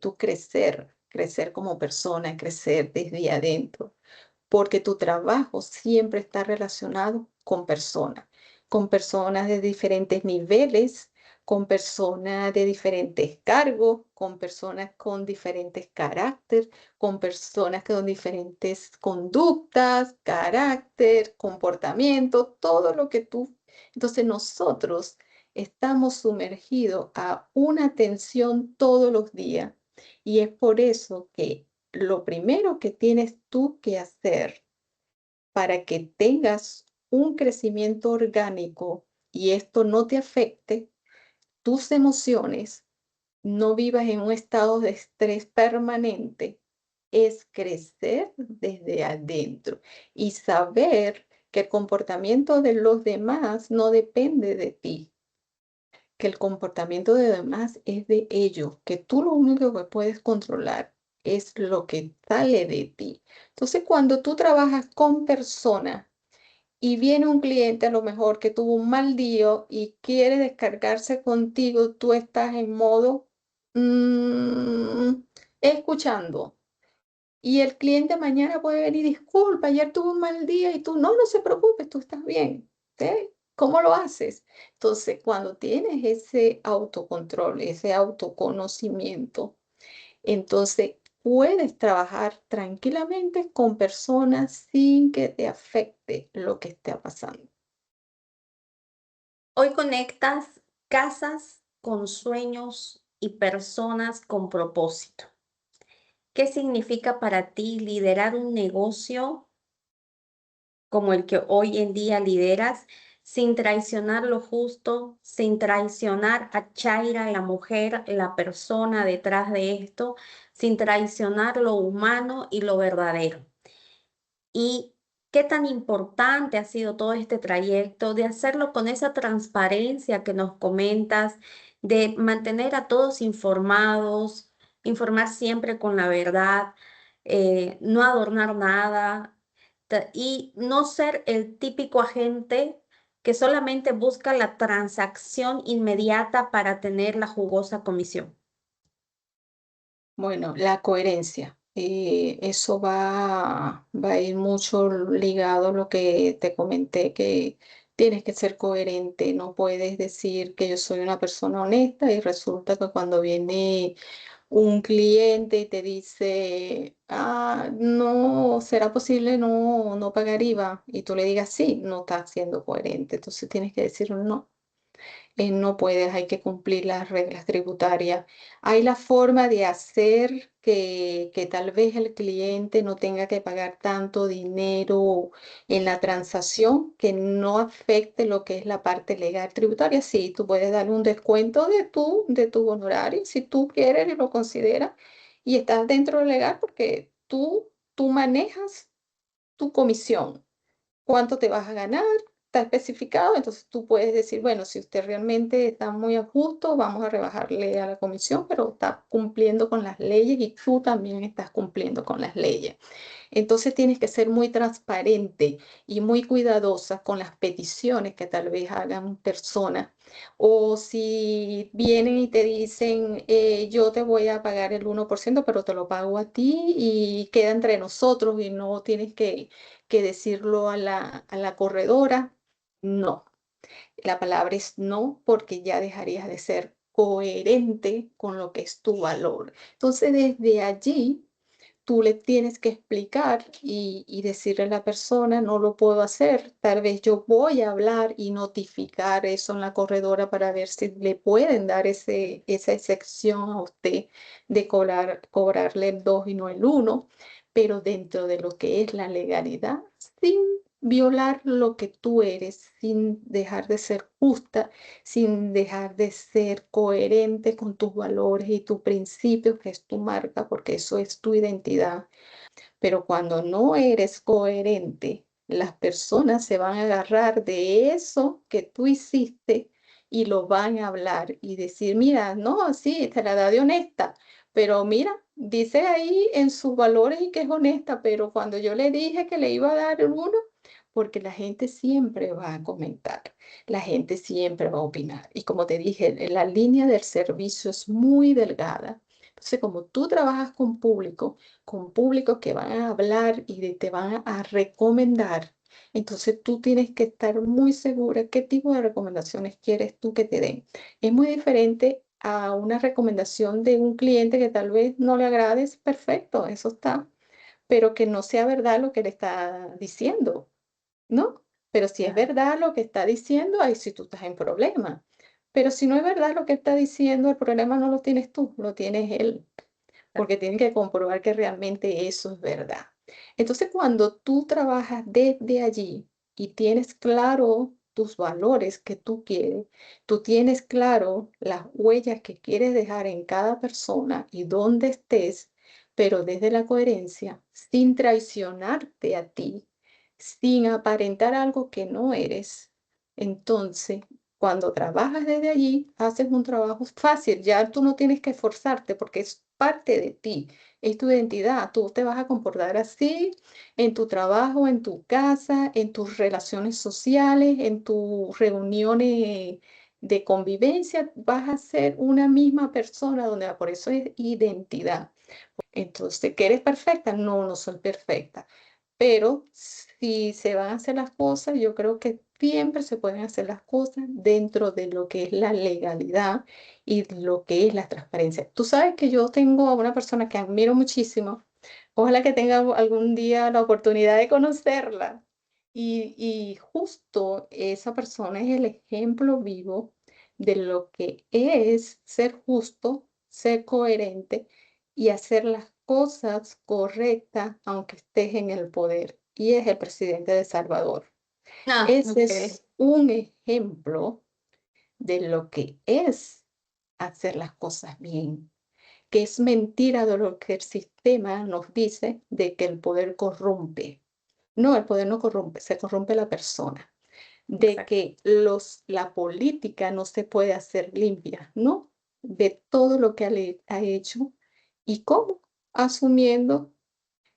B: tu crecer. crecer como persona, crecer desde adentro, porque tu trabajo siempre está relacionado con personas de diferentes niveles, con personas de diferentes cargos, con personas con diferentes carácter, con personas con diferentes conductas, carácter, comportamiento, todo lo que tú. Entonces nosotros estamos sumergidos a una atención todos los días y es por eso que lo primero que tienes tú que hacer para que tengas un crecimiento orgánico y esto no te afecte tus emociones, no vivas en un estado de estrés permanente, es crecer desde adentro y saber que el comportamiento de los demás no depende de ti, que el comportamiento de los demás es de ellos, que tú lo único que puedes controlar es lo que sale de ti. Entonces, cuando tú trabajas con personas y viene un cliente a lo mejor que tuvo un mal día y quiere descargarse contigo, tú estás en modo mm, escuchando. Y el cliente mañana puede venir, disculpa, ayer tuve un mal día y tú, no, no se preocupe, tú estás bien. ¿Sí? ¿Cómo lo haces? Entonces, cuando tienes ese autocontrol, ese autoconocimiento, entonces puedes trabajar tranquilamente con personas sin que te afecte lo que esté pasando.
A: Hoy conectas casas con sueños y personas con propósito. ¿Qué significa para ti liderar un negocio como el que hoy en día lideras, sin traicionar lo justo, sin traicionar a Chaira, la mujer, la persona detrás de esto, sin traicionar lo humano y lo verdadero? ¿Y qué tan importante ha sido todo este trayecto de hacerlo con esa transparencia que nos comentas, de mantener a todos informados, informar siempre con la verdad, no adornar nada y no ser el típico agente que solamente busca la transacción inmediata para tener la jugosa comisión?
B: Bueno, la coherencia. Eso va a ir mucho ligado a lo que te comenté, que tienes que ser coherente. No puedes decir que yo soy una persona honesta y resulta que cuando viene un cliente y te dice, no, ¿será posible no pagar IVA? Y tú le digas, sí, no estás siendo coherente. Entonces tienes que decir, no. No puedes, hay que cumplir las reglas tributarias. Hay la forma de hacer que tal vez el cliente no tenga que pagar tanto dinero en la transacción que no afecte lo que es la parte legal tributaria. Sí, tú puedes darle un descuento de tu honorario si tú quieres y lo consideras y estás dentro del legal porque tú manejas tu comisión. ¿Cuánto te vas a ganar? Está especificado, entonces tú puedes decir, bueno, si usted realmente está muy a justo, vamos a rebajarle a la comisión, pero está cumpliendo con las leyes y tú también estás cumpliendo con las leyes. Entonces tienes que ser muy transparente y muy cuidadosa con las peticiones que tal vez hagan personas. O si vienen y te dicen, yo te voy a pagar el 1%, pero te lo pago a ti y queda entre nosotros y no tienes que decirlo a la corredora. No, la palabra es no porque ya dejarías de ser coherente con lo que es tu valor. Entonces, desde allí tú le tienes que explicar y decirle a la persona, no lo puedo hacer, tal vez yo voy a hablar y notificar eso en la corredora para ver si le pueden dar esa excepción a usted de cobrarle el 2 y no el uno, pero dentro de lo que es la legalidad, sin violar lo que tú eres, sin dejar de ser justa, sin dejar de ser coherente con tus valores y tus principios, que es tu marca, porque eso es tu identidad. Pero cuando no eres coherente, las personas se van a agarrar de eso que tú hiciste y lo van a hablar y decir, mira, no, sí, te la da de honesta, pero mira, dice ahí en sus valores y que es honesta, pero cuando yo le dije que le iba a dar el uno, porque la gente siempre va a comentar, la gente siempre va a opinar. Y como te dije, la línea del servicio es muy delgada. Entonces, como tú trabajas con públicos que van a hablar y te van a recomendar, entonces tú tienes que estar muy segura qué tipo de recomendaciones quieres tú que te den. Es muy diferente a una recomendación de un cliente que tal vez no le agrade, es perfecto, eso está, pero que no sea verdad lo que le está diciendo, ¿no? Pero si es
A: Claro,
B: verdad lo que está diciendo, ahí sí tú estás en problema. Pero si no es verdad lo que está diciendo, el problema no lo tienes tú, lo tienes él,
A: claro.
B: porque tienen que comprobar que realmente eso es verdad. Entonces, cuando tú trabajas desde allí y tienes claro tus valores que tú quieres, tú tienes claro las huellas que quieres dejar en cada persona y dónde estés, pero desde la coherencia, sin traicionarte a ti, sin aparentar algo que no eres. Entonces, cuando trabajas desde allí, haces un trabajo fácil, ya tú no tienes que esforzarte porque es parte de ti, es tu identidad, tú te vas a comportar así en tu trabajo, en tu casa, en tus relaciones sociales, en tus reuniones de convivencia, vas a ser una misma persona, donde por eso es identidad. Entonces, ¿que eres perfecta? No, no soy perfecta. Pero si se van a hacer las cosas, yo creo que siempre se pueden hacer las cosas dentro de lo que es la legalidad y lo que es la transparencia. Tú sabes que yo tengo a una persona que admiro muchísimo. Ojalá que tenga algún día la oportunidad de conocerla. Y justo esa persona es el ejemplo vivo de lo que es ser justo, ser coherente y hacer las cosas correctas aunque estés en el poder. Y es el presidente de Salvador.
A: Ah,
B: Ese
A: ok.
B: es un ejemplo de lo que es hacer las cosas bien, que es mentira de lo que el sistema nos dice de que el poder corrompe. No, el poder no corrompe, se corrompe la persona. De
A: Exacto.
B: que la política no se puede hacer limpia, ¿no? De todo lo que ha hecho y cómo, asumiendo,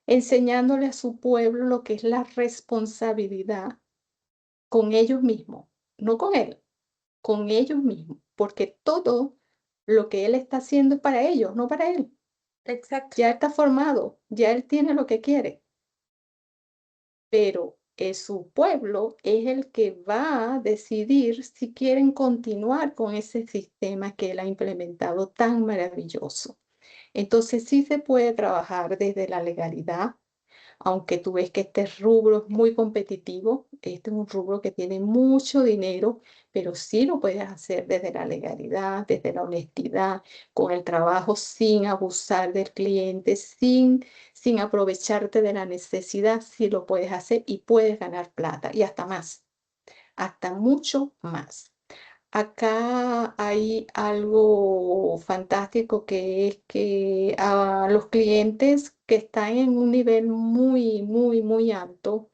B: enseñándole a su pueblo lo que es la responsabilidad con ellos mismos, no con él, con ellos mismos, porque todo lo que él está haciendo es para ellos, no para él.
A: Exacto.
B: Ya está formado, ya él tiene lo que quiere, pero su pueblo es el que va a decidir si quieren continuar con ese sistema que él ha implementado tan maravilloso. Entonces sí se puede trabajar desde la legalidad, aunque tú ves que este rubro es muy competitivo, este es un rubro que tiene mucho dinero, pero sí lo puedes hacer desde la legalidad, desde la honestidad, con el trabajo sin abusar del cliente, sin aprovecharte de la necesidad, sí lo puedes hacer y puedes ganar plata y hasta más, hasta mucho más. Acá hay algo fantástico que es que a los clientes que están en un nivel muy, muy, muy alto,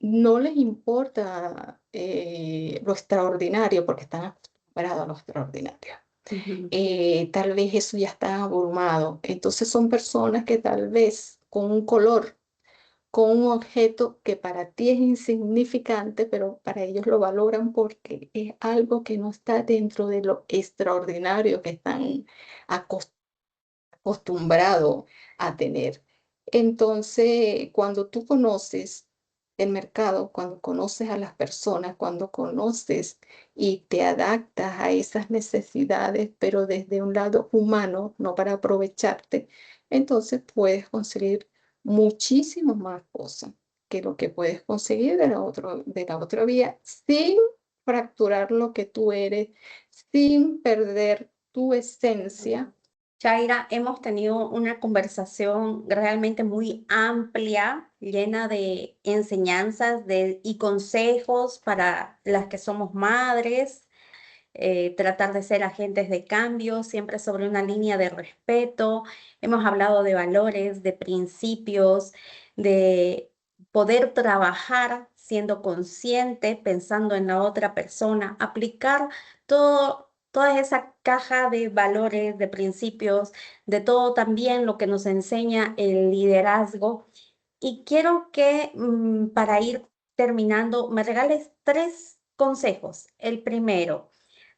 B: no les importa lo extraordinario porque están acostumbrados a lo extraordinario.
A: Ujú.
B: Tal vez eso ya está abrumado. Entonces son personas que tal vez con un color, con un objeto que para ti es insignificante, pero para ellos lo valoran porque es algo que no está dentro de lo extraordinario que están acostumbrados a tener. Entonces, cuando tú conoces el mercado, cuando conoces a las personas, cuando conoces y te adaptas a esas necesidades, pero desde un lado humano, no para aprovecharte, entonces puedes conseguir muchísimas más cosas que lo que puedes conseguir de la otra vía sin fracturar lo que tú eres, sin perder tu esencia.
A: Chaira, hemos tenido una conversación realmente muy amplia, llena de enseñanzas y consejos para las que somos madres, tratar de ser agentes de cambio, siempre sobre una línea de respeto. Hemos hablado de valores, de principios, de poder trabajar siendo consciente, pensando en la otra persona, aplicar toda esa caja de valores, de principios, de todo también lo que nos enseña el liderazgo. Y quiero que para ir terminando, me regales tres consejos. El primero,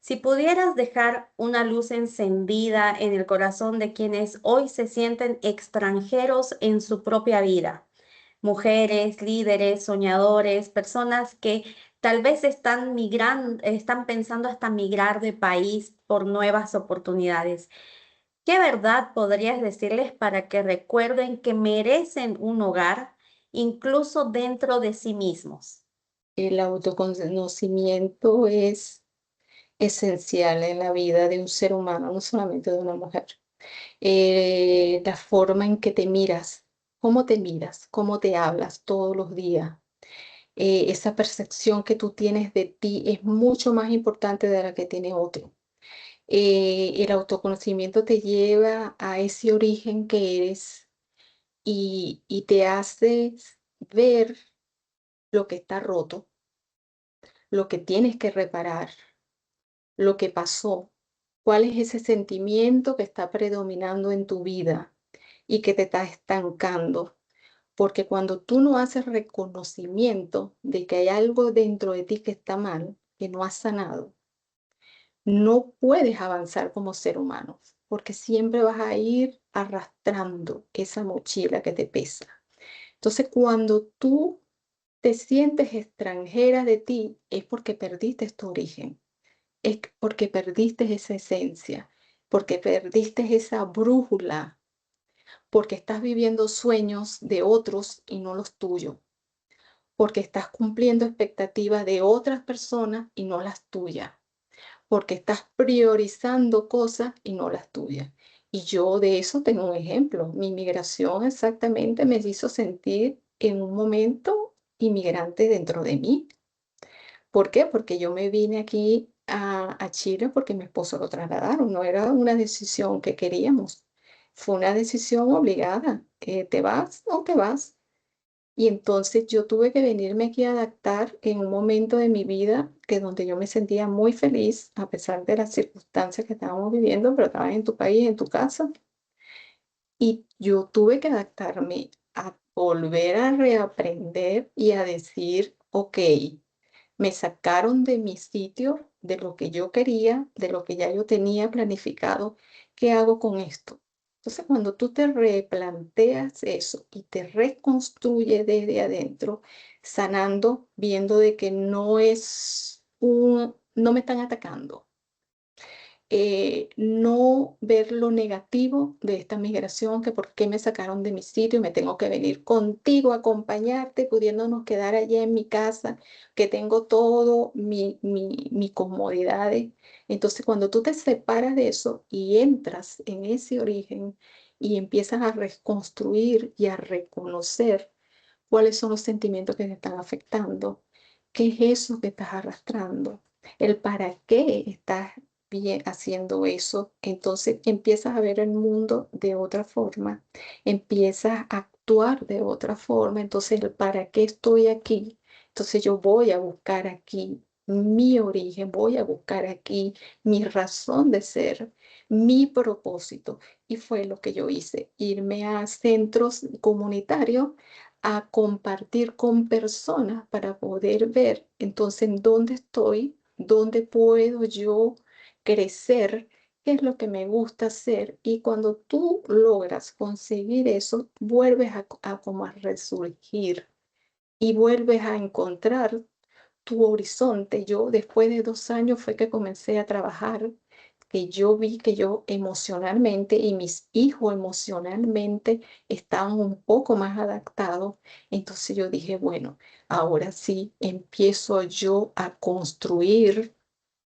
A: Si pudieras dejar una luz encendida en el corazón de quienes hoy se sienten extranjeros en su propia vida, mujeres, líderes, soñadores, personas que tal vez están migrando, están pensando hasta migrar de país por nuevas oportunidades. ¿Qué verdad podrías decirles para que recuerden que merecen un hogar, incluso dentro de sí mismos?
B: El autoconocimiento es esencial en la vida de un ser humano, no solamente de una mujer. La forma en que te miras, cómo te hablas todos los días. Esa percepción que tú tienes de ti es mucho más importante de la que tiene otro. El autoconocimiento te lleva a ese origen que eres y te hace ver lo que está roto, lo que tienes que reparar, lo que pasó, cuál es ese sentimiento que está predominando en tu vida y que te está estancando. Porque cuando tú no haces reconocimiento de que hay algo dentro de ti que está mal, que no has sanado, no puedes avanzar como ser humano, porque siempre vas a ir arrastrando esa mochila que te pesa. Entonces, cuando tú te sientes extranjera de ti, es porque perdiste tu origen, es porque perdiste esa esencia, porque perdiste esa brújula, porque estás viviendo sueños de otros y no los tuyos, porque estás cumpliendo expectativas de otras personas y no las tuyas, porque estás priorizando cosas y no las tuyas. Y yo de eso tengo un ejemplo. Mi migración exactamente me hizo sentir en un momento inmigrante dentro de mí. ¿Por qué? Porque yo me vine aquí a Chile porque mi esposo lo trasladaron. No era una decisión que queríamos. Fue una decisión obligada. ¿Te vas o te vas? Y entonces yo tuve que venirme aquí a adaptar en un momento de mi vida que donde yo me sentía muy feliz, a pesar de las circunstancias que estábamos viviendo, pero estabas en tu país, en tu casa. Y yo tuve que adaptarme a volver a reaprender y a decir, ok, me sacaron de mi sitio, de lo que yo quería, de lo que ya yo tenía planificado. ¿Qué hago con esto? Entonces, cuando tú te replanteas eso y te reconstruyes desde adentro, sanando, viendo de que no me están atacando, no ver lo negativo de esta migración, que por qué me sacaron de mi sitio y me tengo que venir contigo a acompañarte, pudiéndonos quedar allá en mi casa, que tengo todo mi comodidades. Entonces, cuando tú te separas de eso y entras en ese origen y empiezas a reconstruir y a reconocer cuáles son los sentimientos que te están afectando, qué es eso que estás arrastrando, el para qué estás bien haciendo eso, entonces empiezas a ver el mundo de otra forma, empiezas a actuar de otra forma, entonces el para qué estoy aquí, entonces yo voy a buscar aquí mi origen, voy a buscar aquí mi razón de ser, mi propósito. Y fue lo que yo hice, irme a centros comunitarios a compartir con personas para poder ver entonces en dónde estoy, dónde puedo yo crecer, qué es lo que me gusta hacer. Y cuando tú logras conseguir eso, vuelves a como a resurgir y vuelves a encontrar tu horizonte. Yo después de 2 años fue que comencé a trabajar, que yo vi que yo emocionalmente y mis hijos emocionalmente estaban un poco más adaptados. Entonces yo dije, bueno, ahora sí empiezo yo a construir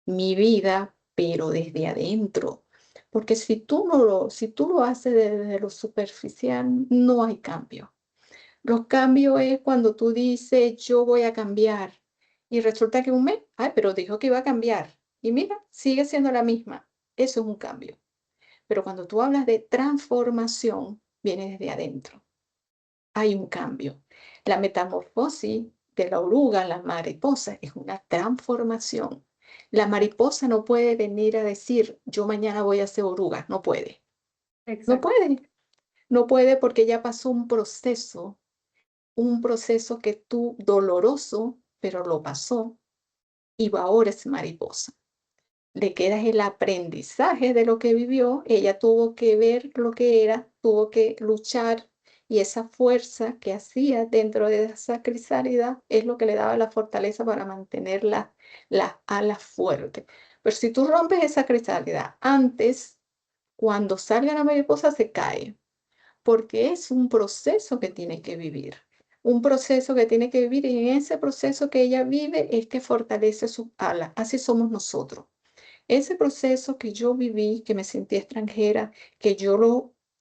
B: mi vida, pero desde adentro. Porque si tú lo haces desde lo superficial, no hay cambio. Los cambios es cuando tú dices, yo voy a cambiar. Y resulta que un mes, ay, pero dijo que iba a cambiar. Y mira, sigue siendo la misma. Eso es un cambio. Pero cuando tú hablas de transformación, viene desde adentro. Hay un cambio. La metamorfosis de la oruga a la mariposa es una transformación. La mariposa no puede venir a decir, yo mañana voy a ser oruga. No puede. No
A: Exacto.
B: puede. No puede porque ya pasó un proceso que tú doloroso, pero lo pasó y ahora es mariposa. le queda el aprendizaje de lo que vivió, ella tuvo que ver lo que era, tuvo que luchar y esa fuerza que hacía dentro de esa crisálida es lo que le daba la fortaleza para mantener las alas fuertes. Pero si tú rompes esa crisálida antes, cuando salga la mariposa se cae, porque es un proceso que tiene que vivir. Un proceso que tiene que vivir y en ese proceso que ella vive es que fortalece sus alas. Así somos nosotros. Ese proceso que yo viví, que me sentí extranjera, que yo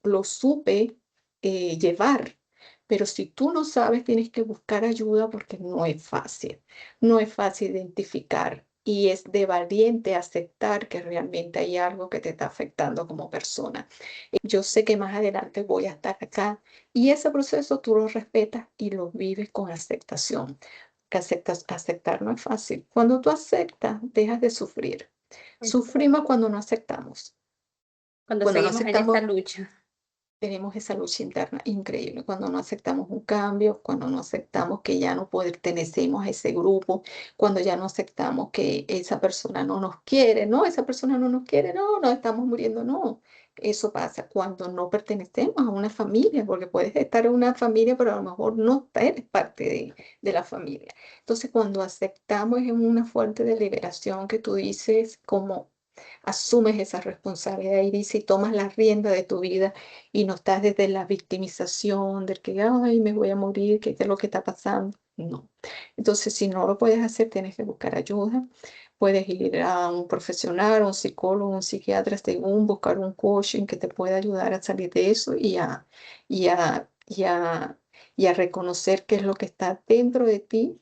B: lo supe llevar. Pero si tú no sabes, tienes que buscar ayuda porque no es fácil. No es fácil identificar y es de valiente aceptar que realmente hay algo que te está afectando como persona. Yo sé que más adelante voy a estar acá y ese proceso tú lo respetas y lo vives con aceptación. Que aceptar no es fácil. Cuando tú aceptas, dejas de sufrir. Sufrimos
A: Exacto.
B: cuando no aceptamos.
A: Cuando
B: Cuando no
A: seguimos en esta
B: aceptamos,
A: lucha.
B: tenemos esa lucha interna increíble. Cuando no aceptamos un cambio, cuando no aceptamos que ya no pertenecemos a ese grupo, cuando ya no aceptamos que esa persona no nos quiere, no, esa persona no nos quiere, no, nos estamos muriendo, no. Eso pasa cuando no pertenecemos a una familia, porque puedes estar en una familia, pero a lo mejor no eres parte de la familia. Entonces, cuando aceptamos es una fuente de liberación que tú dices, como asumes esa responsabilidad y dices, y tomas la rienda de tu vida y no estás desde la victimización del que, ay, me voy a morir, ¿qué es lo que está pasando? No. Entonces, si no lo puedes hacer, tienes que buscar ayuda. Puedes ir a un profesional, un psicólogo, un psiquiatra, según buscar un coaching que te pueda ayudar a salir de eso y a, y a, y a reconocer qué es lo que está dentro de ti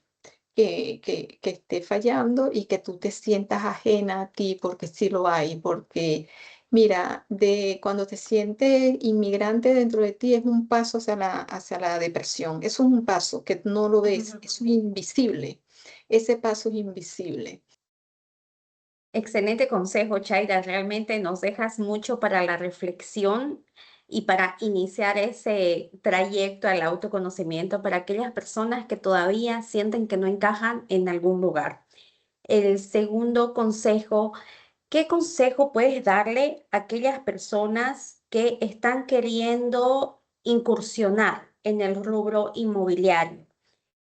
B: que esté fallando y que tú te sientas ajena a ti, porque sí lo hay, porque mira, de cuando te sientes inmigrante dentro de ti es un paso hacia la depresión, eso es un paso que no lo ves, eso es invisible, ese paso es invisible.
A: Excelente consejo, Chaira. Realmente nos dejas mucho para la reflexión y para iniciar ese trayecto al autoconocimiento para aquellas personas que todavía sienten que no encajan en algún lugar. El segundo consejo, ¿qué consejo puedes darle a aquellas personas que están queriendo incursionar en el rubro inmobiliario?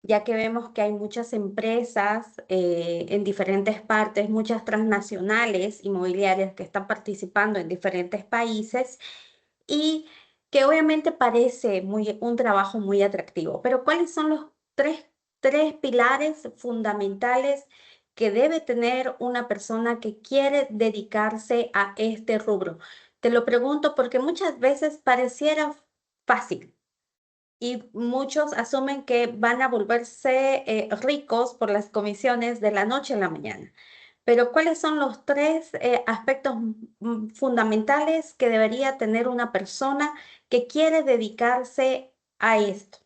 A: Ya que vemos que hay muchas empresas en diferentes partes, muchas transnacionales inmobiliarias que están participando en diferentes países y que obviamente parece un trabajo muy atractivo. Pero ¿cuáles son los tres pilares fundamentales que debe tener una persona que quiere dedicarse a este rubro? Te lo pregunto porque muchas veces pareciera fácil y muchos asumen que van a volverse ricos por las comisiones de la noche a la mañana. Pero ¿cuáles son los tres aspectos fundamentales que debería tener una persona que quiere dedicarse a esto?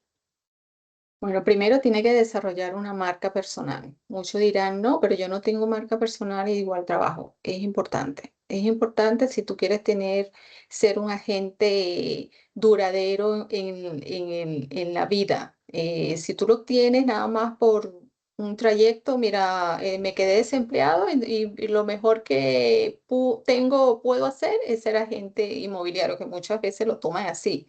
B: Bueno, primero tiene que desarrollar una marca personal. Muchos dirán, no, pero yo no tengo marca personal y igual trabajo. Es importante. Es importante si tú quieres ser un agente duradero en la vida. Si tú lo tienes nada más por un trayecto, mira, me quedé desempleado y lo mejor que puedo hacer es ser agente inmobiliario, que muchas veces lo toman así.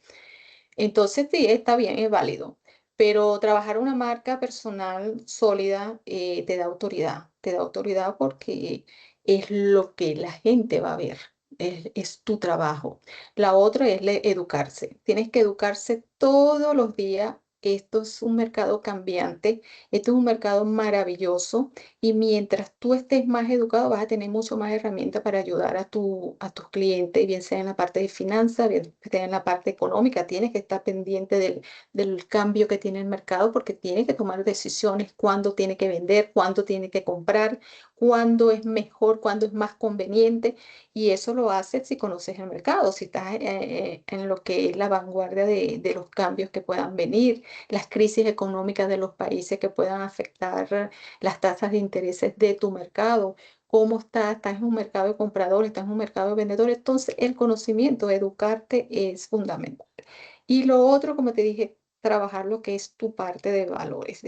B: Entonces, sí, está bien, es válido, pero trabajar una marca personal sólida te da autoridad porque es lo que la gente va a ver, es tu trabajo. La otra es educarse. Tienes que educarse todos los días. Esto es un mercado cambiante, esto es un mercado maravilloso y mientras tú estés más educado vas a tener mucho más herramientas para ayudar a tus clientes, bien sea en la parte de finanzas, bien sea en la parte económica. Tienes que estar pendiente del cambio que tiene el mercado porque tienes que tomar decisiones, cuándo tiene que vender, cuándo tiene que comprar, cuándo es mejor, cuándo es más conveniente. Y eso lo haces si conoces el mercado, si estás en lo que es la vanguardia de los cambios que puedan venir, las crisis económicas de los países que puedan afectar las tasas de intereses de tu mercado, cómo estás en un mercado de compradores, estás en un mercado de vendedores. Entonces, el conocimiento, educarte es fundamental. Y lo otro, como te dije, trabajar lo que es tu parte de valores,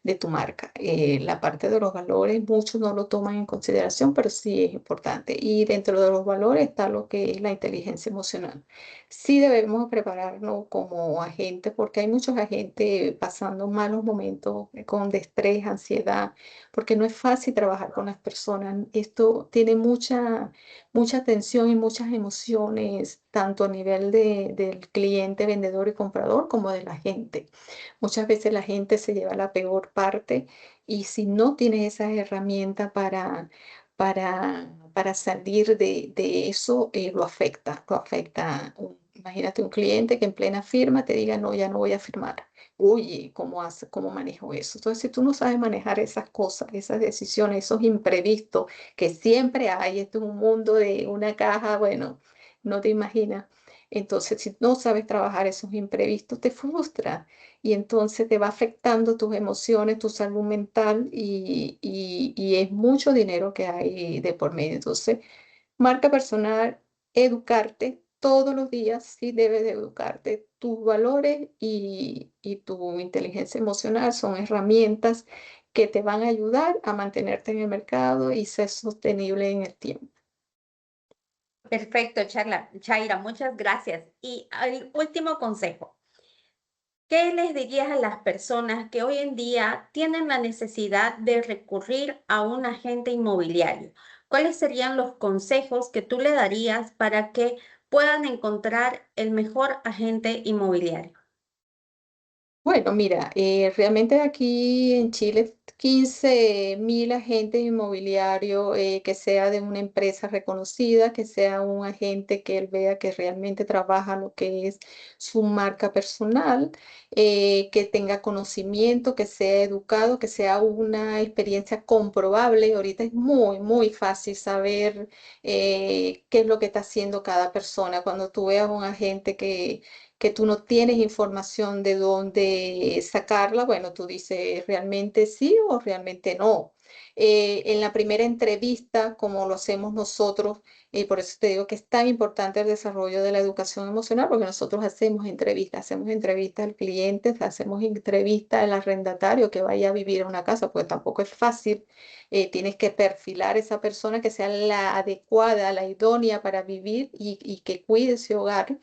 B: de tu marca. La parte de los valores, muchos no lo toman en consideración, pero sí es importante. Y dentro de los valores está lo que es la inteligencia emocional. Sí debemos prepararnos como agentes, porque hay muchos agentes pasando malos momentos con estrés, ansiedad, porque no es fácil trabajar con las personas. Esto tiene mucha tensión y muchas emociones, tanto a nivel del cliente, vendedor y comprador, como de la gente. Muchas veces la gente se lleva la peor parte y si no tienes esas herramientas para salir de eso, lo afecta, lo afecta. Imagínate un cliente que en plena firma te diga, no, ya no voy a firmar. Oye, ¿cómo manejo eso? Entonces, si tú no sabes manejar esas cosas, esas decisiones, esos imprevistos que siempre hay, esto es un mundo de una caja, bueno, no te imaginas. Entonces, si no sabes trabajar esos imprevistos, te frustra y entonces te va afectando tus emociones, tu salud mental y es mucho dinero que hay de por medio. Entonces, marca personal, educarte todos los días, sí debes de educarte. Tus valores y tu inteligencia emocional son herramientas que te van a ayudar a mantenerte en el mercado y ser sostenible en el tiempo.
A: Perfecto, Chaira, muchas gracias. Y el último consejo. ¿Qué les dirías a las personas que hoy en día tienen la necesidad de recurrir a un agente inmobiliario? ¿Cuáles serían los consejos que tú le darías para que puedan encontrar el mejor agente inmobiliario?
B: Bueno, mira, realmente aquí en Chile 15.000 agentes inmobiliarios, que sea de una empresa reconocida, que sea un agente que él vea que realmente trabaja lo que es su marca personal, que tenga conocimiento, que sea educado, que sea una experiencia comprobable. Ahorita es muy fácil saber qué es lo que está haciendo cada persona. Cuando tú veas un agente que tú no tienes información de dónde sacarla, bueno, tú dices realmente sí o realmente no. En la primera entrevista, como lo hacemos nosotros, por eso te digo que es tan importante el desarrollo de la educación emocional, porque nosotros hacemos entrevistas al cliente, hacemos entrevistas al arrendatario que vaya a vivir en una casa, porque tampoco es fácil. Tienes que perfilar esa persona que sea la adecuada, la idónea para vivir y que cuide ese hogar.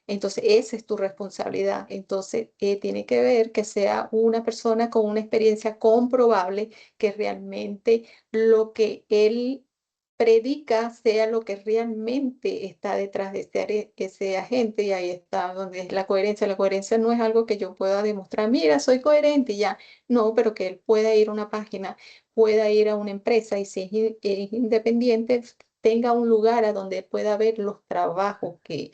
B: Entonces, esa es tu responsabilidad. Entonces, tiene que ver que sea una persona con una experiencia comprobable, que realmente lo que él predica sea lo que realmente está detrás de ese agente. Y ahí está donde es la coherencia. La coherencia no es algo que yo pueda demostrar, mira, soy coherente y ya. No, pero que él pueda ir a una página, pueda ir a una empresa y si es independiente, tenga un lugar a donde pueda ver los trabajos que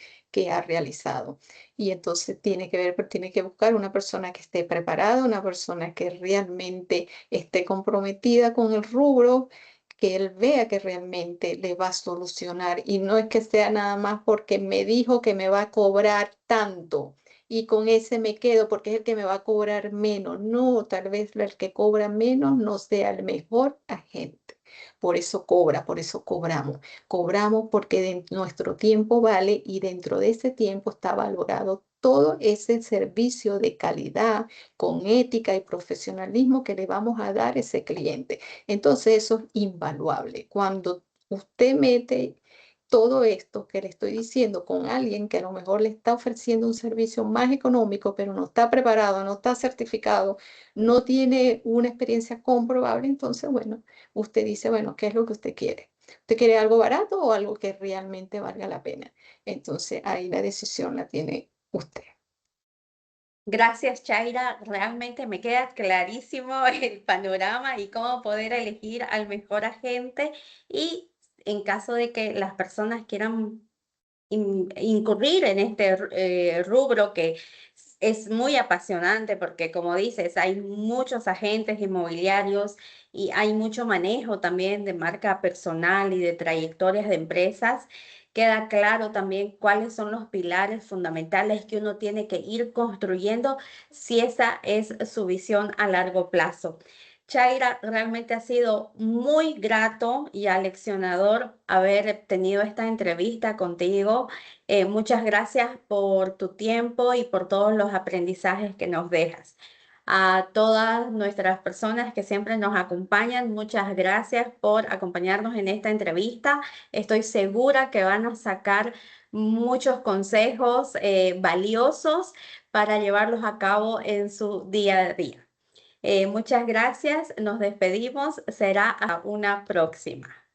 B: ha realizado. Y entonces tiene que ver, pero tiene que buscar una persona que esté preparada, una persona que realmente esté comprometida con el rubro, que él vea que realmente le va a solucionar y no es que sea nada más porque me dijo que me va a cobrar tanto y con ese me quedo porque es el que me va a cobrar menos. No, tal vez el que cobra menos no sea el mejor agente. Por eso cobra, por eso cobramos. Cobramos porque nuestro tiempo vale y dentro de ese tiempo está valorado todo ese servicio de calidad con ética y profesionalismo que le vamos a dar a ese cliente. Entonces eso es invaluable. Cuando usted mete todo esto que le estoy diciendo con alguien que a lo mejor le está ofreciendo un servicio más económico, pero no está preparado, no está certificado, no tiene una experiencia comprobable, entonces, bueno, usted dice, bueno, ¿qué es lo que usted quiere? ¿Usted quiere algo barato o algo que realmente valga la pena? Entonces, ahí la decisión la tiene usted.
A: Gracias, Chaira. Realmente me queda clarísimo el panorama y cómo poder elegir al mejor agente. Y en caso de que las personas quieran incurrir en este rubro que es muy apasionante porque, como dices, hay muchos agentes inmobiliarios y hay mucho manejo también de marca personal y de trayectorias de empresas. Queda claro también cuáles son los pilares fundamentales que uno tiene que ir construyendo si esa es su visión a largo plazo. Chaira, realmente ha sido muy grato y aleccionador haber tenido esta entrevista contigo. Muchas gracias por tu tiempo y por todos los aprendizajes que nos dejas. a todas nuestras personas que siempre nos acompañan. Muchas gracias por acompañarnos en esta entrevista. Estoy segura que van a sacar muchos consejos valiosos para llevarlos a cabo en su día a día. Muchas gracias, nos despedimos, será a una próxima.